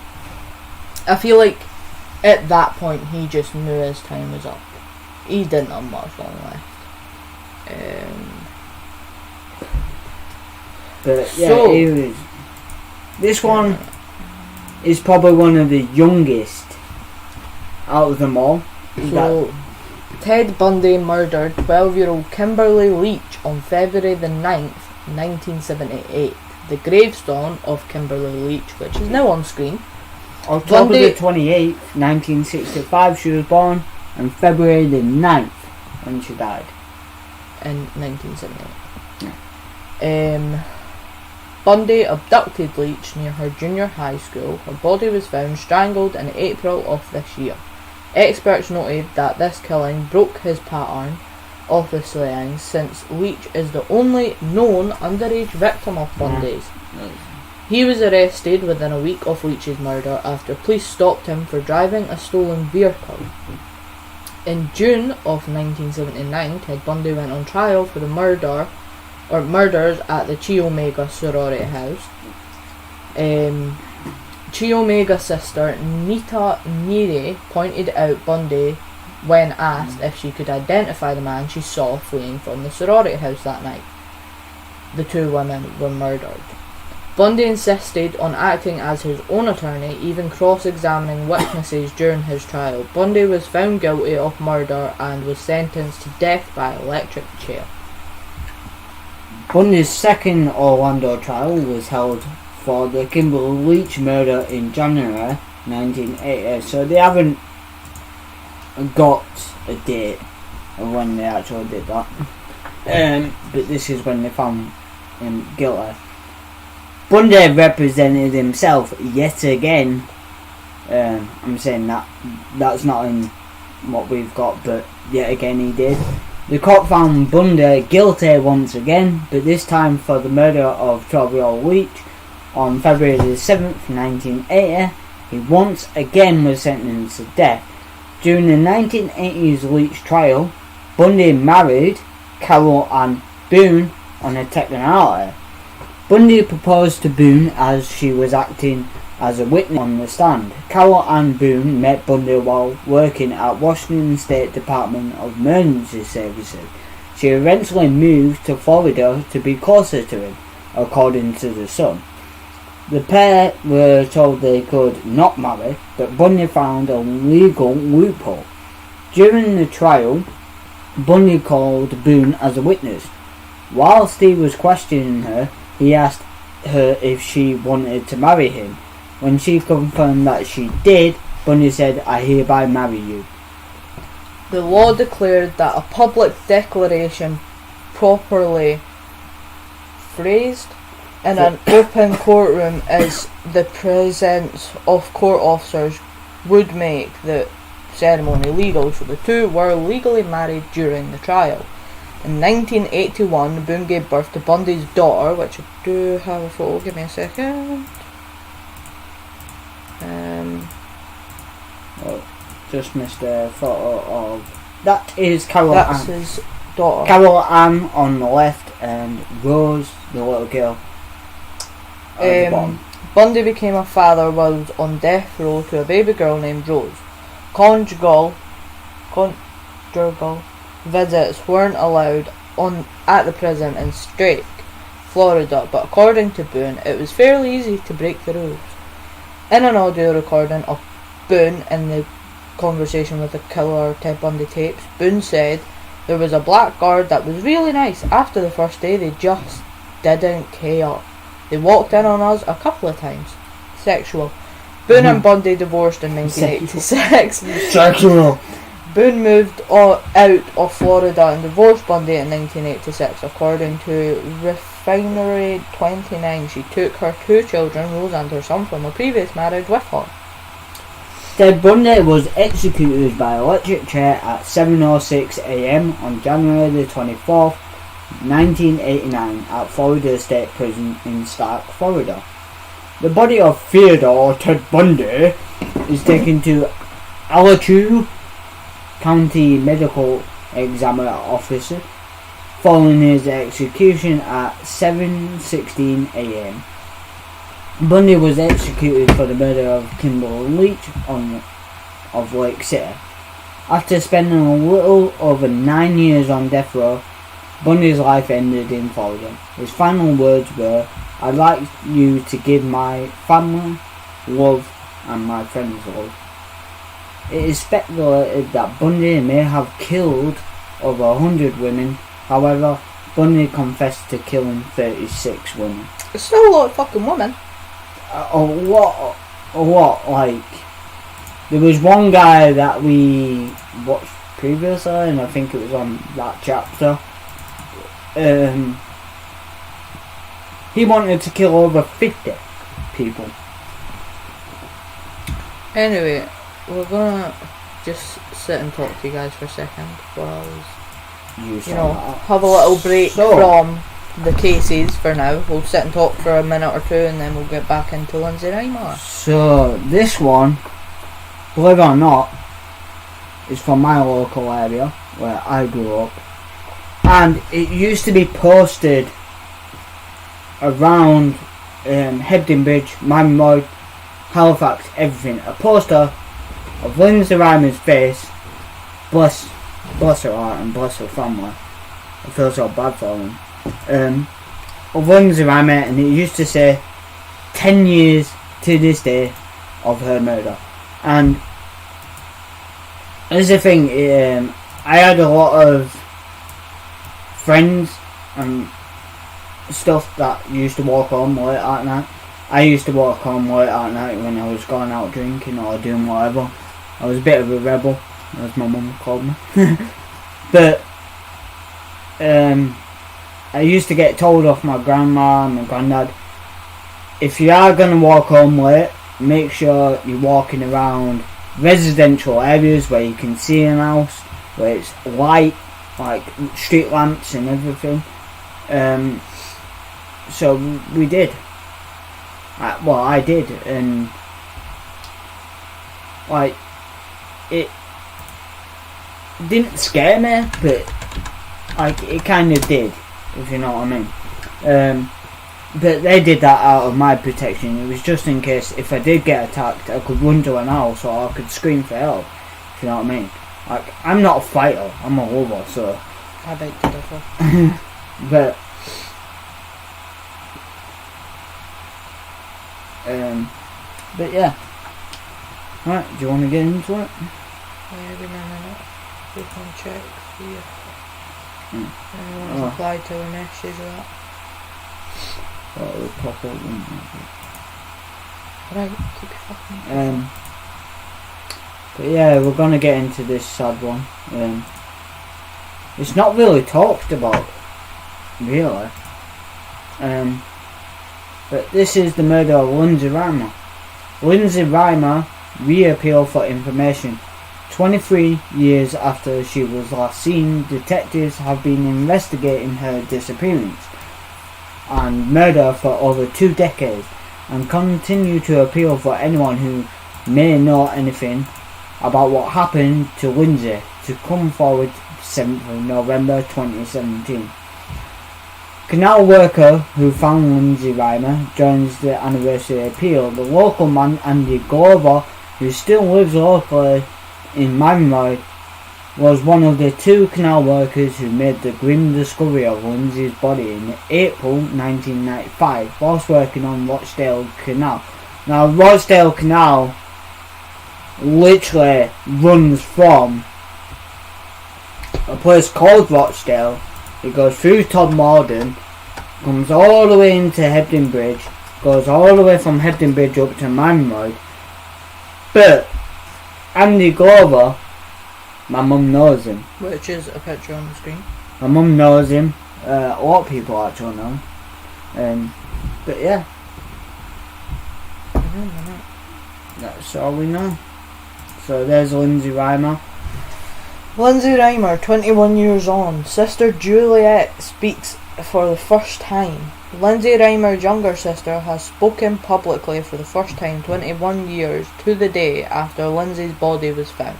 I feel like at that point he just knew his time was up. He didn't have much long left. But yeah, he was. This one is probably one of the youngest out of them all. So Ted Bundy murdered 12-year-old Kimberly Leach on February the 9th, 1978. The gravestone of Kimberly Leach, which is now on screen. October the 28th, 1965 she was born, and February the 9th when she died. In 1978. Yeah. Bundy abducted Leach near her junior high school. Her body was found strangled in April of this year. Experts noted that this killing broke his pattern of the slayings, since Leach is the only known underage victim of Bundy's. He was arrested within a week of Leach's murder after police stopped him for driving a stolen vehicle. In June of 1979, Ted Bundy went on trial for the murders at the Chi Omega sorority house. Chi Omega sister Nita Neri pointed out Bundy when asked if she could identify the man she saw fleeing from the sorority house that night. The 2 women were murdered. Bundy insisted on acting as his own attorney, even cross-examining witnesses during his trial. Bundy was found guilty of murder and was sentenced to death by electric chair. Bundy's second Orlando trial was held for the Kimberly Leach murder in January 1980. So they haven't got a date of when they actually did that. But this is when they found him guilty. Bundy represented himself yet again. I'm saying that's not in what we've got, but yet again he did. The court found Bundy guilty once again, but this time for the murder of 12-year-old Leach on February the 7th, 1980. He once again was sentenced to death. During the 1980s Leach trial, Bundy married Carol Ann Boone on a technicality. Bundy proposed to Boone as she was acting as a witness on the stand. Carol Ann Boone met Bundy while working at Washington State Department of Emergency Services. She eventually moved to Florida to be closer to him, according to The Sun. The pair were told they could not marry, but Bundy found a legal loophole. During the trial, Bundy called Boone as a witness. Whilst he was questioning her, he asked her if she wanted to marry him. When she confirmed that she did, Bundy said, "I hereby marry you." The law declared that a public declaration properly phrased in an open courtroom is the presence of court officers would make the ceremony legal, so the two were legally married during the trial. In 1981, Boone gave birth to Bundy's daughter, which I do have a photo, give me a second. Just missed a photo of... That is Carol Ann. That's his daughter. Carol Ann on the left and Rose, the little girl, at the bottom. Bundy became a father while he was on death row to a baby girl named Rose. Conjugal visits weren't allowed at the prison in Strake, Florida, but according to Boone, it was fairly easy to break the rules. In an audio recording of Boone in the conversation with the killer Ted Bundy tapes, Boone said, "There was a blackguard that was really nice. After the first day, they just didn't care. They walked in on us a couple of times." Sexual. Boone and Bundy divorced in 1986. Sexual. Boone moved out of Florida and divorced Bundy in 1986. According to Refinery 29, she took her 2 children, Rose and her son, from a previous marriage with her. Ted Bundy was executed by electric chair at 7:06 a.m. on January the 24th, 1989 at Florida State Prison in Stark, Florida. The body of Theodore Ted Bundy is taken to Alachua County Medical Examiner Officer following his execution at 7:16 a.m. Bundy was executed for the murder of Kimberly Leach of Lake City. After spending a little over 9 years on death row, Bundy's life ended in Florida. His final words were, "I'd like you to give my family love and my friends love." It is speculated that Bundy may have killed over 100 women. However, Bundy confessed to killing 36 women. It's still a lot of fucking women. A lot, like, there was one guy that we watched previously, and I think it was on that chapter. He wanted to kill over 50 people. Anyway, we're gonna just sit and talk to you guys for a second while have a little break from the cases for now. We'll sit and talk for a minute or two and then we'll get back into Linsay Rimer. So this one, believe it or not, is from my local area where I grew up, and it used to be posted around Hebden Bridge, Manmoy, Halifax, everything. A poster of Linsay Rimer's face. Bless her heart and bless her family. I feel so bad for them. Of Linsay Rimer, and it used to say 10 years to this day of her murder. And here's the thing, I had a lot of friends and stuff that used to walk home late at night. I used to walk home late at night when I was going out drinking or doing whatever. I was a bit of a rebel. as my mum called me. But I used to get told off my grandma and my granddad, if you are going to walk home late, make sure you're walking around residential areas where you can see an house, where it's light, like street lamps and everything. So we did. I did, and like it didn't scare me, but like it kind of did, if you know what I mean. But they did that out of my protection. It was just in case if I did get attacked, I could run to an house or I could scream for help, if you know what I mean. Like, I'm not a fighter, I'm a lover, so I beg to differ. but yeah. Right, do you want to get into it? Maybe in a minute. We can check, see if anyone's replied to the message or that. It would pop up, wouldn't it? Right, keep your fucking But yeah, we're gonna get into this sad one. It's not really talked about, really. But this is the murder of Linsay Rimer. Linsay Rimer reappealed for information. 23 years after she was last seen, detectives have been investigating her disappearance and murder for over 2 decades and continue to appeal for anyone who may know anything about what happened to Linsay to come forward 7th of November 2017. Canal worker who found Linsay Rimer joins the anniversary appeal. The local man Andy Glover, who still lives locally in Miramar, was one of the 2 canal workers who made the grim discovery of Linsay's body in April 1995 whilst working on Rochdale Canal. Now, Rochdale Canal literally runs from a place called Rochdale. It goes through Todmorden, comes all the way into Hebden Bridge, goes all the way from Hebden Bridge up to Miramar. But Andy Glover, my mum knows him. Which is a picture on the screen. My mum knows him. A lot of people actually know him. But yeah. That's all we know. So there's Linsay Rimer. Linsay Rimer, 21 years on. Sister Juliet speaks for the first time. Linsay Rimer's younger sister has spoken publicly for the first time 21 years to the day after Linsay's body was found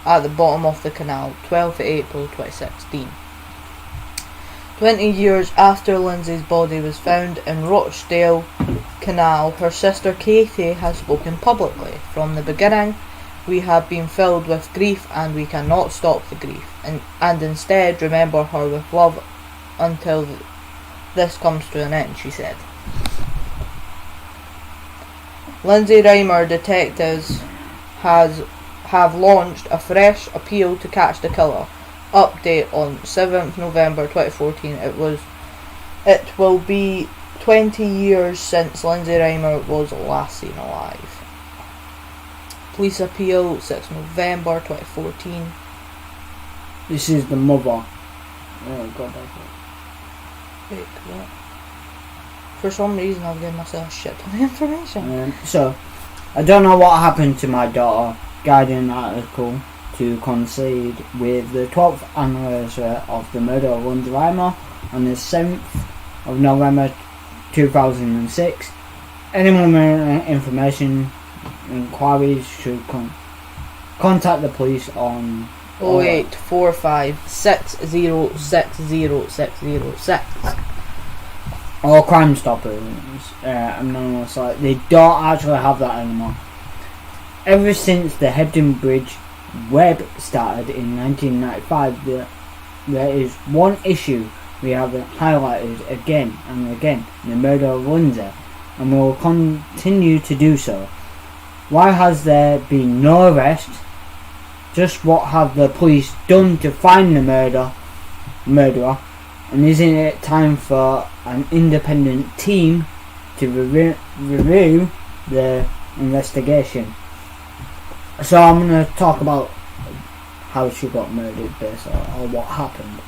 at the bottom of the canal, 12th April 2016. 20 years after Linsay's body was found in Rochdale Canal, her sister Katie has spoken publicly. From the beginning, we have been filled with grief and we cannot stop the grief and instead remember her with love until this comes to an end, she said. Linsay Rimer detectives have launched a fresh appeal to catch the killer. Update on 7th November 2014. It will be 20 years since Linsay Rimer was last seen alive. Police appeal 6th November 2014. This is the mother. Oh god, Wait, what? For some reason I've given myself shit ton of information. So, I don't know what happened to my daughter. Guardian article to coincide with the 12th anniversary of the murder of Linsay Rimer on the 7th of November 2006. Anyone with information, inquiries should contact the police on 0845 6060606 or Crime Stoppers. Anonymous, like they don't actually have that anymore. Ever since the Hebden Bridge web started in 1995, there is one issue we have highlighted again and again: the murder of Linsay, and we will continue to do so. Why has there been no arrest? Just what have the police done to find the murderer? And isn't it time for an independent team to review the investigation? So I'm going to talk about how she got murdered, basically, or what happened.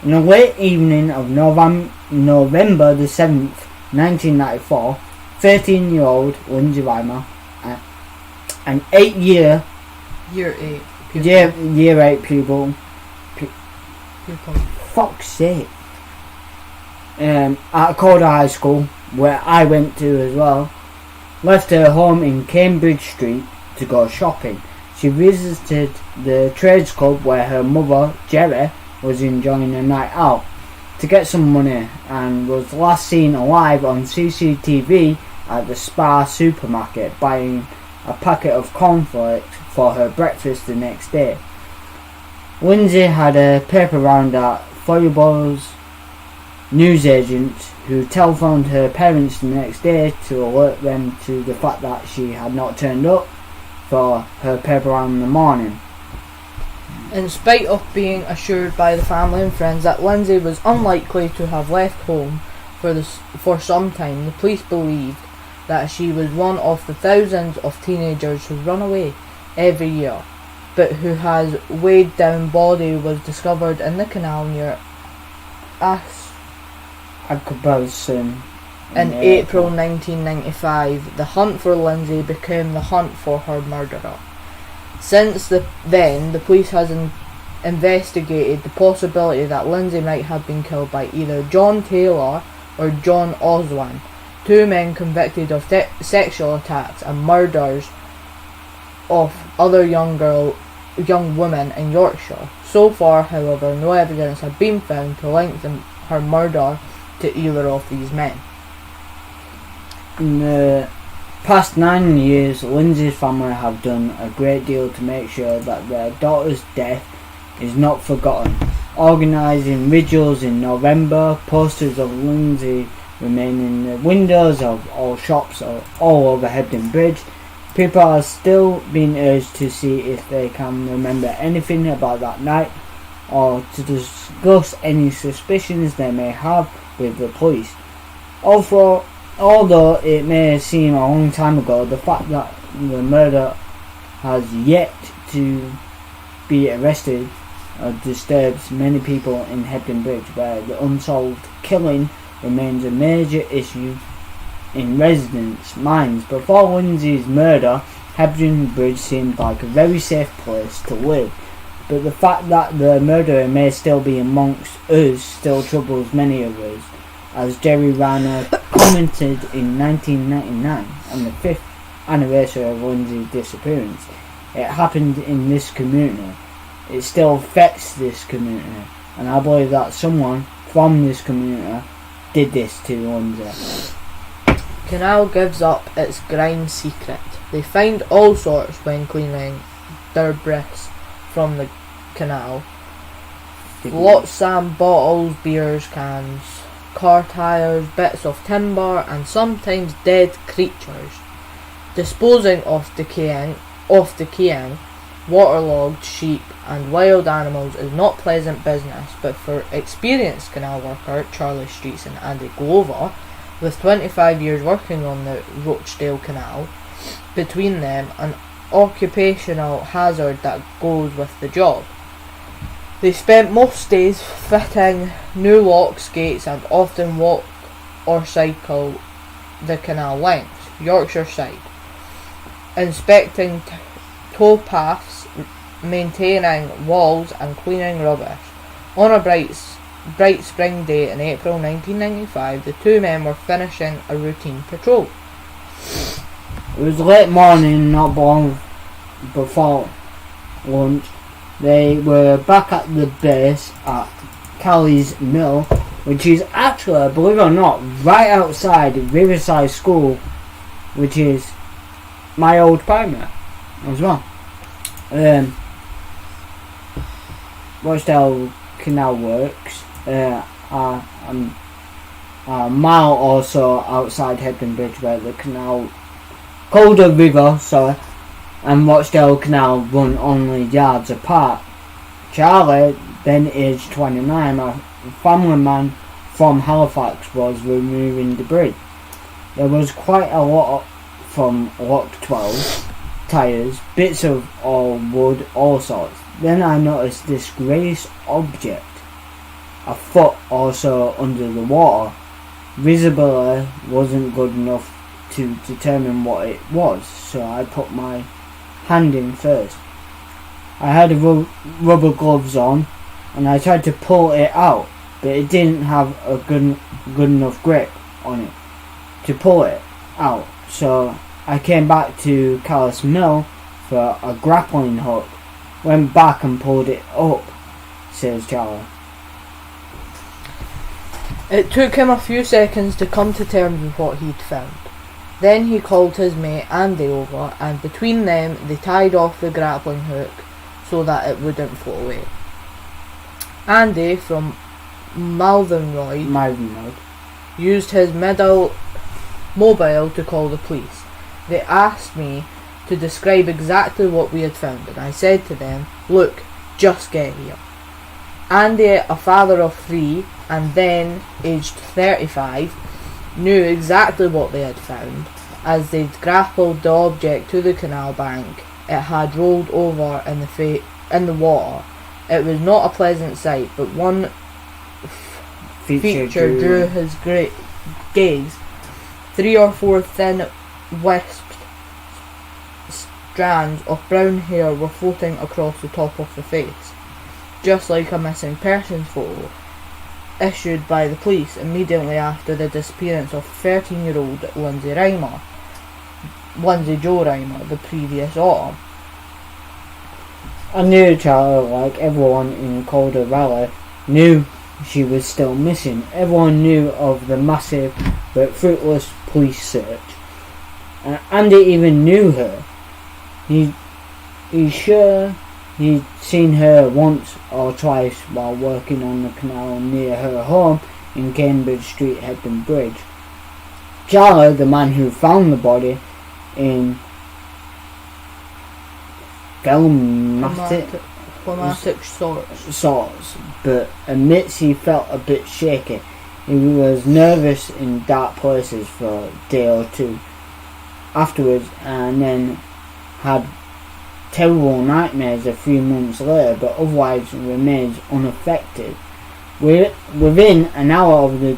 In the late evening of November the 7th, 1994, 13-year-old Linsay Rimer, an 8-year Year 8. Year 8 pupil. Fuck's sake. At Calder High School, where I went to as well, left her home in Cambridge Street to go shopping. She visited the trades club where her mother, Jerry, was enjoying a night out to get some money, and was last seen alive on CCTV at the Spar supermarket buying a packet of cornflakes for her breakfast the next day. Linsay had a paper round at Foyle's newsagents, who telephoned her parents the next day to alert them to the fact that she had not turned up for her paper round in the morning. In spite of being assured by the family and friends that Linsay was unlikely to have left home for some time, the police believed that she was one of the thousands of teenagers who run away every year, but whose weighed down body was discovered in the canal near Aberystwyth. In April 1995, the hunt for Linsay became the hunt for her murderer. Since then, the police has investigated the possibility that Linsay might have been killed by either John Taylor or John Oswin, two men convicted of sexual attacks and murders of other young women in Yorkshire. So far, however, no evidence has been found to link her murder to either of these men. In the past 9 years, Linsay's family have done a great deal to make sure that their daughter's death is not forgotten. Organising vigils in November, posters of Linsay remain in the windows of all shops all over Hebden Bridge. People are still being urged to see if they can remember anything about that night, or to discuss any suspicions they may have with the police. Although it may seem a long time ago, the fact that the murder has yet to be arrested disturbs many people in Hebden Bridge, where the unsolved killing remains a major issue in residents' minds. Before Linsay's murder, Hebden Bridge seemed like a very safe place to live, but the fact that the murderer may still be amongst us still troubles many of us. As Jerry Rana commented in 1999 on the 5th anniversary of Linsay's disappearance, it happened in this community. It still affects this community, and I believe that someone from this community did this to Linsay. Canal gives up its grime secret. They find all sorts when cleaning debris from the canal. Flotsam, bottles, beers, cans, car tyres, bits of timber, and sometimes dead creatures. Disposing of decaying, waterlogged sheep and wild animals is not pleasant business, but for experienced canal worker Charlie Streets and Andy Glover, with 25 years working on the Rochdale Canal between them, an occupational hazard that goes with the job. They spent most days fitting new locks, gates, and often walk or cycle the canal length, Yorkshire side, inspecting towpaths, maintaining walls, and cleaning rubbish. On a bright spring day in April 1995, the two men were finishing a routine patrol. It was late morning, not long before lunch. They were back at the base at Callie's Mill, which is actually, believe it or not, right outside Riverside School, which is my old primary as well. Rochdale Canal Works are a mile or so outside Hebden Bridge, where the canal, Calder River, and Rochdale Canal run only yards apart. Charlie, then aged 29, a family man from Halifax, was removing debris. There was quite a lot from Lock 12, tyres, bits of wood, all sorts. Then I noticed this greyish object, a foot or so under the water. Visibility wasn't good enough to determine what it was, so I put my hand in first. I had rubber gloves on, and I tried to pull it out, but it didn't have a good enough grip on it to pull it out. So I came back to Callis Mill for a grappling hook, went back and pulled it up, says Charlie. It took him a few seconds to come to terms with what he'd found. Then he called his mate Andy over, and between them they tied off the grappling hook so that it wouldn't float away. Andy from Malvern used his mobile to call the police. They asked me to describe exactly what we had found, and I said to them, "Look, just get here." Andy, a father of 3 and then aged 35, knew exactly what they had found. As they'd grappled the object to the canal bank, it had rolled over in the water. It was not a pleasant sight, but one feature drew his great gaze. 3 or 4 thin, wisped strands of brown hair were floating across the top of the face, just like a missing persons photo issued by the police immediately after the disappearance of 13-year-old Linsay Jo Rimer, the previous autumn. I knew Charlie, like everyone in Calder Valley, knew she was still missing. Everyone knew of the massive but fruitless police search. And Andy even knew her. He's sure he'd seen her once or twice while working on the canal near her home in Cambridge Street, Hebden Bridge. Charlie, the man who found the body in Phlegmatic sorts, but admits he felt a bit shaky. He was nervous in dark places for a day or two afterwards, and then had terrible nightmares a few months later, but otherwise remains unaffected. Within an hour of the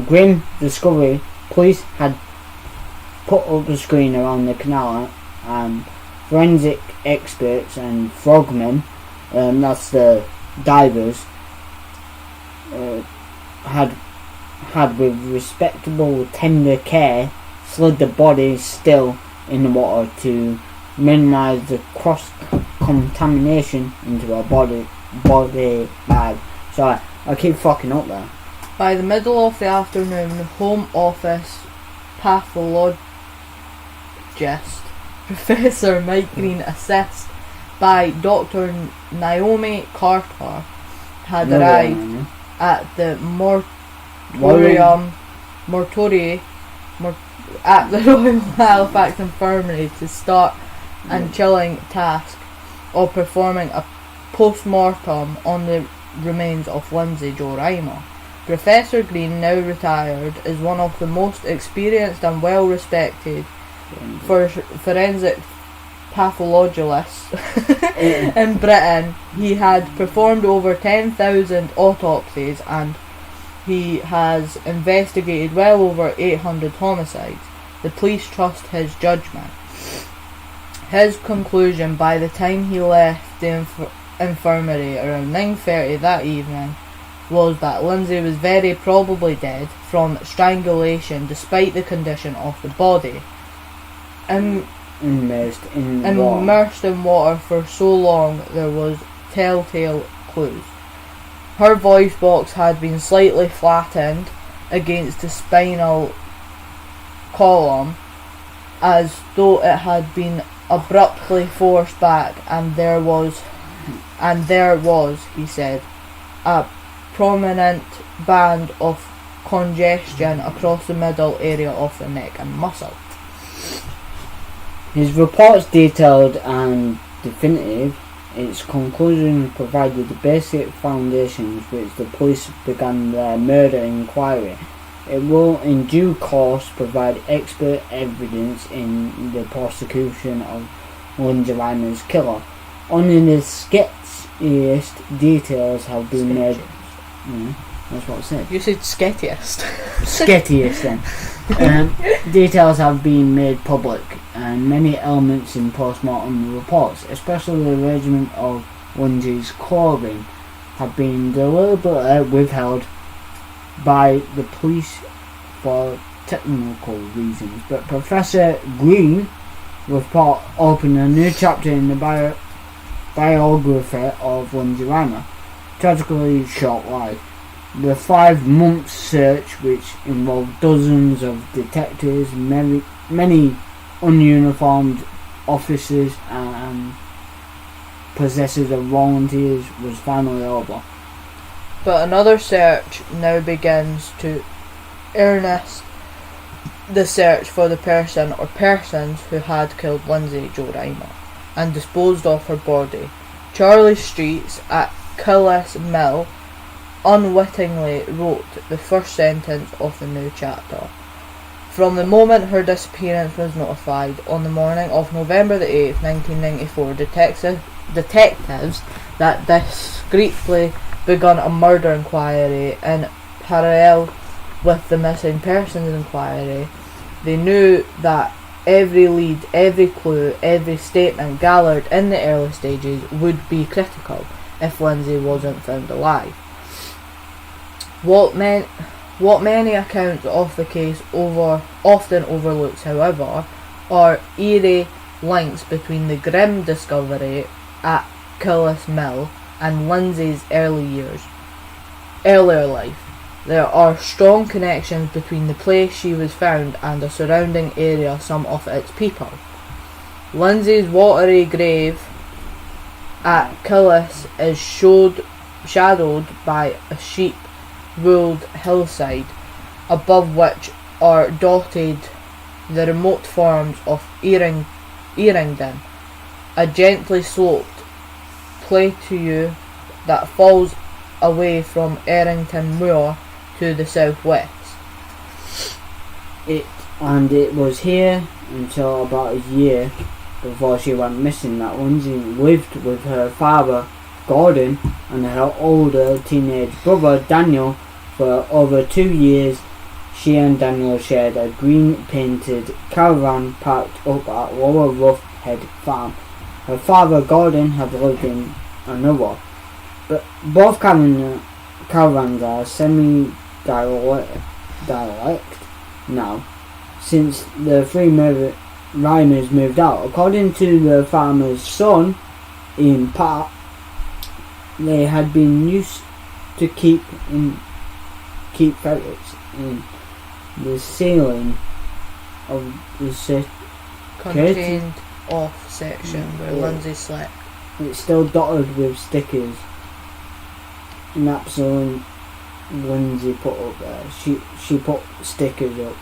grim discovery, police had put up a screen around the canal, and forensic experts and frogmen, that's the divers, had with respectable tender care slid the body still in the water to minimise the cross-contamination into a body bag. Sorry, I keep fucking up there. By the middle of the afternoon, Home Office pathologist Professor Mike Green, assisted by Dr. Naomi Carter, had arrived at the mortuary at the Royal Halifax Infirmary to start and chilling task of performing a post-mortem on the remains of Linsay Jo Rimer. Professor Green, now retired, is one of the most experienced and well-respected forensic pathologists in Britain. He had performed over 10,000 autopsies and he has investigated well over 800 homicides. The police trust his judgment. His conclusion by the time he left the infirmary around 9:30 that evening was that Linsay was very probably dead from strangulation despite the condition of the body. Immersed in water for so long there was telltale clues. Her voice box had been slightly flattened against the spinal column as though it had been abruptly forced back, and there was, he said, a prominent band of congestion across the middle area of the neck and muscle. His report's detailed and definitive. Its conclusion provided the basic foundations which the police began their murder inquiry. It will in due course provide expert evidence in the prosecution of Linsay Rimer's killer. Only the sketchiest details have been made. Yeah, that's what I said. You said skettiest. Sketchiest then. Details have been made public, and many elements in post-mortem reports, especially the arrangement of Linsay's clothing, have been deliberately withheld by the police for technical reasons. But Professor Green report opened a new chapter in the biography of Linsay Rimer. Tragically short life. The 5-month search, which involved dozens of detectives, many ununiformed officers and possessors of volunteers, was finally over. But another search now begins to earnest the search for the person or persons who had killed Linsay Jo Rimer and disposed of her body. Charlie Streets at Cullis Mill unwittingly wrote the first sentence of the new chapter. From the moment her disappearance was notified, on the morning of November the 8th, 1994, detectives that discreetly begun a murder inquiry in parallel with the missing persons inquiry. They knew that every lead, every clue, every statement gathered in the early stages would be critical if Linsay wasn't found alive. What many accounts of the case often overlooks, however, are eerie links between the grim discovery at Cullis Mill and Linsay's earlier life. There are strong connections between the place she was found and the surrounding area, some of its people. Linsay's watery grave at Cullis is shadowed by a sheep-wooled hillside, above which are dotted the remote farms of Eringdon, a gently sloped plateau that falls away from Errington Moor to the southwest. It was here until about a year before she went missing that Linsay lived with her father Gordon and her older teenage brother Daniel for over 2 years. She and Daniel shared a green painted caravan parked up at Lower Rough Head Farm. Her father Gordon had lived in another, but both caravans are semi-dialect now, since the three Rimers moved out. According to the farmer's son, Ian Park, they had been used to keep ferrets in the ceiling of the Contained off section where Linsay slept. It's still dotted with stickers. An absolute Linsay put up there. She put stickers up.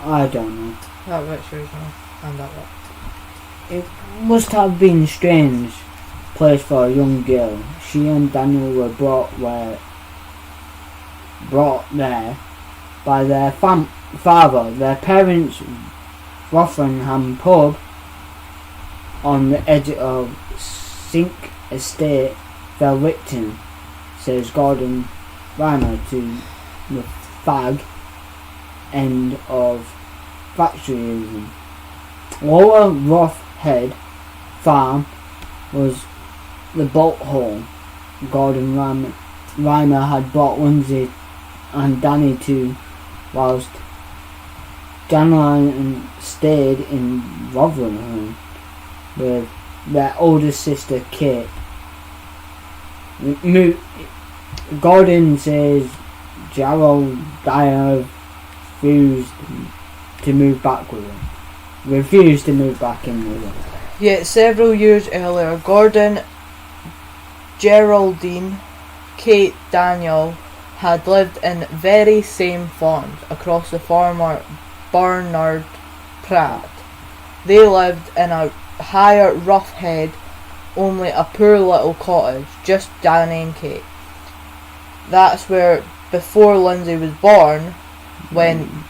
I don't know. That picture's wrong. And that one. It must have been a strange place for a young girl. She and Daniel were brought there by their father. Their parents' Rotherham pub on the edge of Sink Estate fell victim, says Gordon Rimer, to the fag end of factoryism. Lower Rough Head Farm was the bolt hole Gordon Rimer had brought Linsay and Danny to, whilst Danny stayed in Rotherham with their older sister Kate. Gordon says Gerald Dyer refused to move back in with him. Yet several years earlier, Gordon, Geraldine, Kate, Daniel had lived in very same farms across the former Barnard Pratt. They lived in a higher Rough Head, only a poor little cottage, just Danny and Kate. That's where, before Linsay was born, when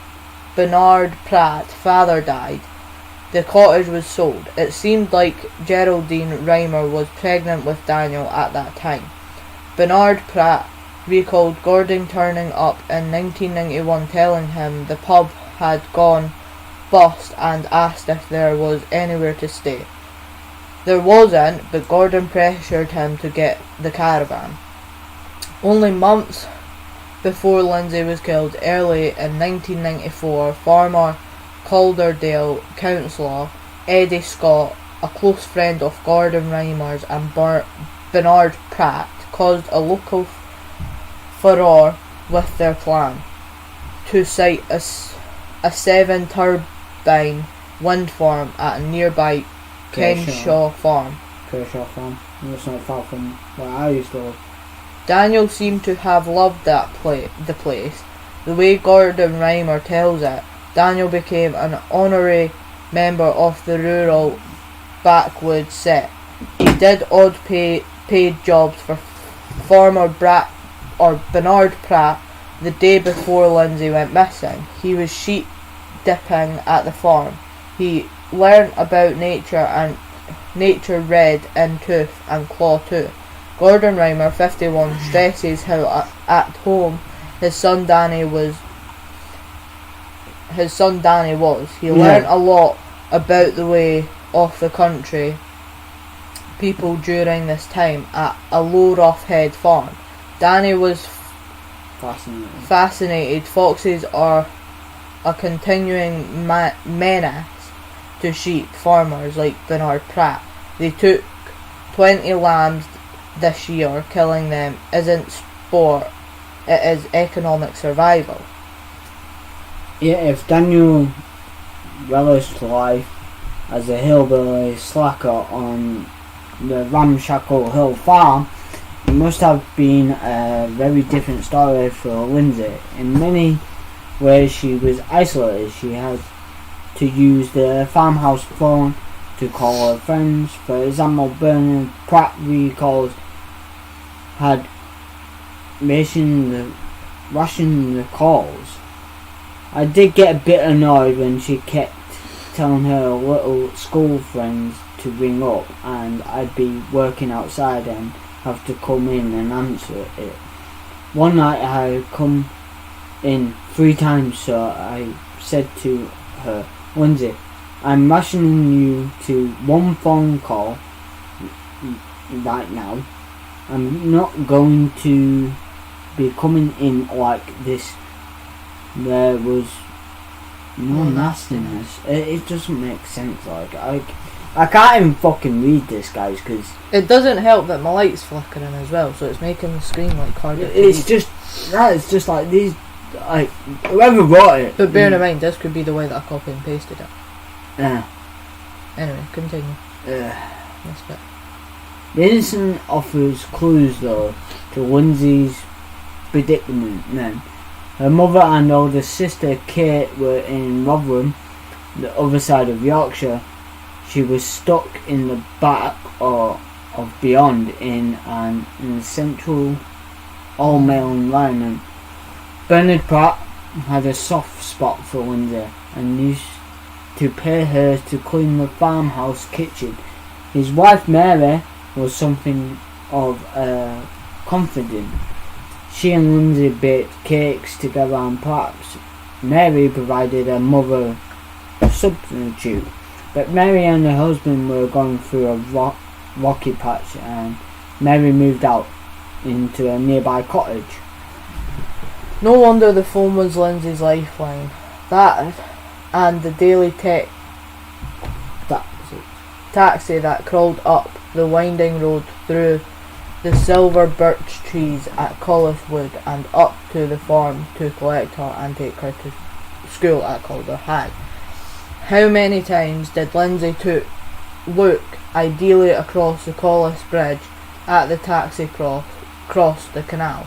Bernard Pratt, father, died, the cottage was sold. It seemed like Geraldine Rimer was pregnant with Daniel at that time. Bernard Pratt recalled Gordon turning up in 1991 telling him the pub had gone bust and asked if there was anywhere to stay. There wasn't, but Gordon pressured him to get the caravan. Only months before Linsay was killed, early in 1994, farmer Calderdale councillor Eddie Scott, a close friend of Gordon Rimer's and Bernard Pratt, caused a local furore with their plan to site a 7-turbine wind farm at a nearby Kershaw Farm. Kershaw Farm. It's not far from where I used to live. Daniel seemed to have loved the place. The way Gordon Rimer tells it, Daniel became an honorary member of the rural backwoods set. He did odd paid jobs for farmer Bernard Pratt the day before Linsay went missing. He was sheep dipping at the farm. He learned about nature and nature red in tooth and claw too. Gordon Rimer, 51, stresses how at home his son Danny was. He learned a lot about the way of the country people during this time at a low rough head farm. Danny was fascinated. Foxes are a continuing menace to sheep farmers like Bernard Pratt. They took 20 lambs this year. Killing them isn't sport, it is economic survival. Yeah, if Daniel relished life as a hillbilly slacker on the ramshackle hill farm, it must have been a very different story for Linsay. In many ways she was isolated. She had to use the farmhouse phone to call her friends. For example, Bernard Pratt recalls had rationed the calls. I did get a bit annoyed when she kept telling her little school friends to ring up and I'd be working outside and have to come in and answer it. One night I had come in 3 times, so I said to her, Linsay, I'm rationing you to 1 phone call right now. I'm not going to be coming in like this. There was no nastiness. It doesn't make sense. Like I can't even fucking read this, guys, because it doesn't help that my light's flickering as well, so it's making the screen like harder. It's just like these, like whoever wrote it. But bear in mind, this could be the way that I copy and pasted it. Yeah. Anyway, continue. This bit. The incident offers clues, though, to Linsay's predicament. Then, her mother and older sister Kate were in Rotherham, the other side of Yorkshire. She was stuck in the back of Beyond in an central all-male environment. Bernard Pratt had a soft spot for Linsay and used to pay her to clean the farmhouse kitchen. His wife Mary was something of a confidant. She and Linsay baked cakes together, and perhaps Mary provided her mother a substitute. But Mary and her husband were going through a rocky patch, and Mary moved out into a nearby cottage. No wonder the phone was Linsay's lifeline. That and the daily taxi that crawled up the winding road through the silver birch trees at Colliswood and up to the farm to collect her and take her to school at Calder High. How many times did Linsay look ideally across the Collis Bridge at the taxi crossed the canal,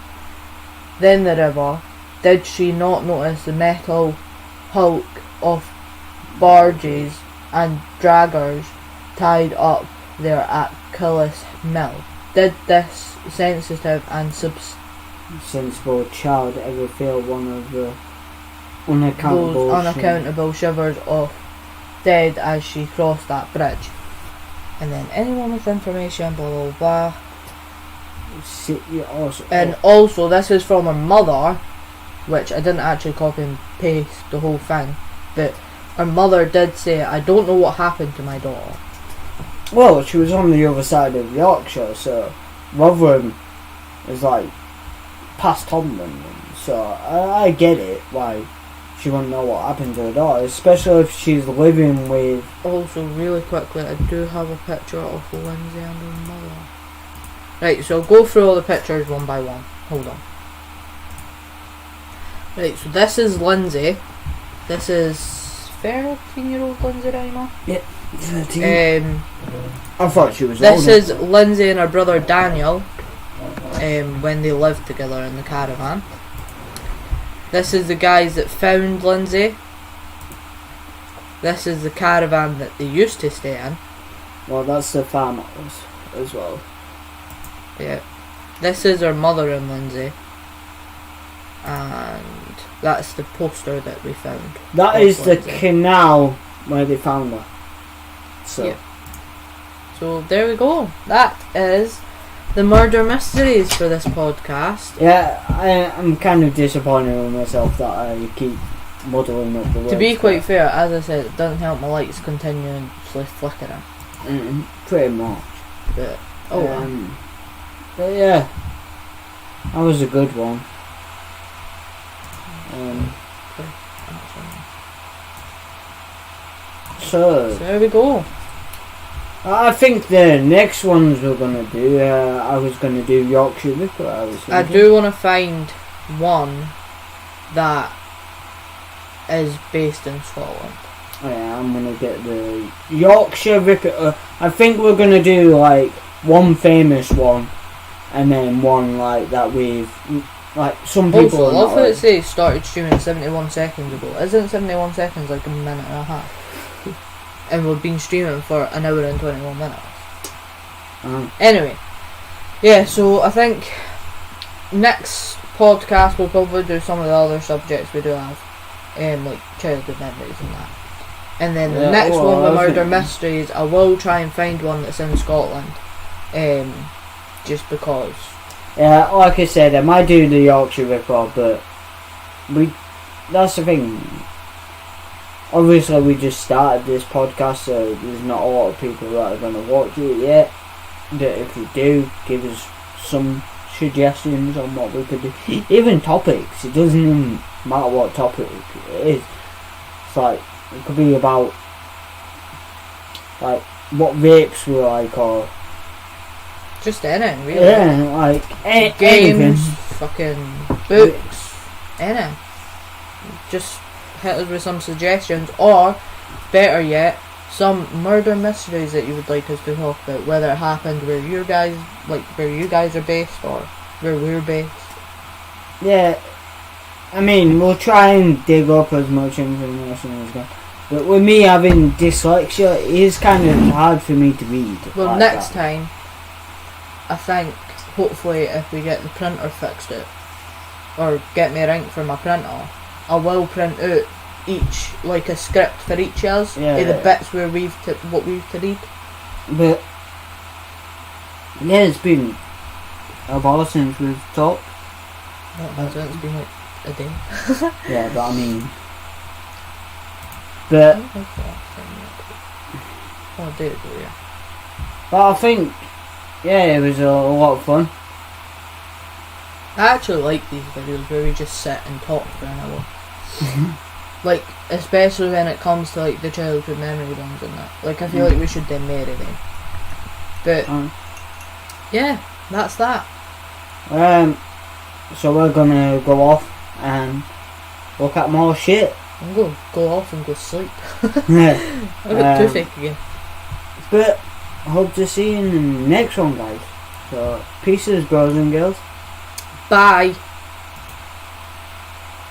then the river? Did she not notice the metal hulk of barges and draggers tied up there at Killis Mill? Did this sensitive and sensible child ever feel one of the unaccountable shivers of dead as she crossed that bridge. And then anyone with information, blah blah blah. And also, this is from her mother, which I didn't actually copy and paste the whole thing, but her mother did say, I don't know what happened to my daughter. Well, she was on the other side of Yorkshire, so Rotherham is like past London, so I get it why she wouldn't know what happened to her daughter, especially if she's living with... Also, really quickly, I do have a picture of Linsay and her mother. Right, so I'll go through all the pictures one by one. Hold on. Right, so this is Linsay. This is 13-year-old Linsay Rimer. Yep, 13. I thought she was This older. is Linsay and her brother Daniel, when they lived together in the caravan. This is the guys that found Linsay. This is the caravan that they used to stay in. Well, that's the farmhouse as well. Yeah. This is her mother and Linsay. And that's the poster that we found. That is the Linsay. canal where they found her. So. Yeah. So there we go. That is the murder mysteries for this podcast. Yeah, I'm kind of disappointed with myself that I keep muddling up the words. To be quite fair, as I said, it doesn't help my lights continuously flickering. Pretty much. But But yeah, that was a good one. So there we go. I think the next ones we're gonna do. I was gonna do Yorkshire Ripper. I do want to find one that is based in Scotland. Yeah, I'm gonna get the Yorkshire Ripper. I think we're gonna do like one famous one, and then one like that we've like some people. Also, I love are how not it says started streaming 71 seconds ago. Isn't 71 seconds like a minute and a half? And we've been streaming for an hour and 21 minutes. Anyway, yeah, so I think next podcast we'll probably do some of the other subjects we do have, like childhood memories and that. And then the next one, the murder mysteries, I will try and find one that's in Scotland, just because. Yeah, like I said, I might do the Yorkshire Ripper, but that's the thing. Obviously, we just started this podcast, so there's not a lot of people that are going to watch it yet. But if you do, give us some suggestions on what we could do. Even topics. It doesn't even matter what topic it is. It's like, it could be about like what rapes were like, or just anything, really. Yeah, like games, anything. fucking books, anything. Just hit us with some suggestions, or better yet, some murder mysteries that you would like us to talk about, whether it happened where you guys are based or where we're based. Yeah, I mean, we'll try and dig up as much information as we can. But with me having dyslexia, it is kind of hard for me to read. Well, like next that. time, I think, hopefully, if we get the printer fixed it, or get me a ink for my printer, I will print out each, like a script for each of us, the bits where what we've to read. But yeah, it's been a while since we've talked. It's been like a day. Yeah, but I mean, but a day ago, yeah. But I think, yeah, it was a lot of fun. I actually like these videos where we just sit and talk for an hour. Like, especially when it comes to like the childhood memory ones and that. Like, I feel like we should do more of them. But yeah, that's that. So we're gonna go off and look at more shit. I'm gonna go off and go sleep. Yeah. I got toothache again. But I hope to see you in the next one, guys. So, pieces, bros and girls. Bye.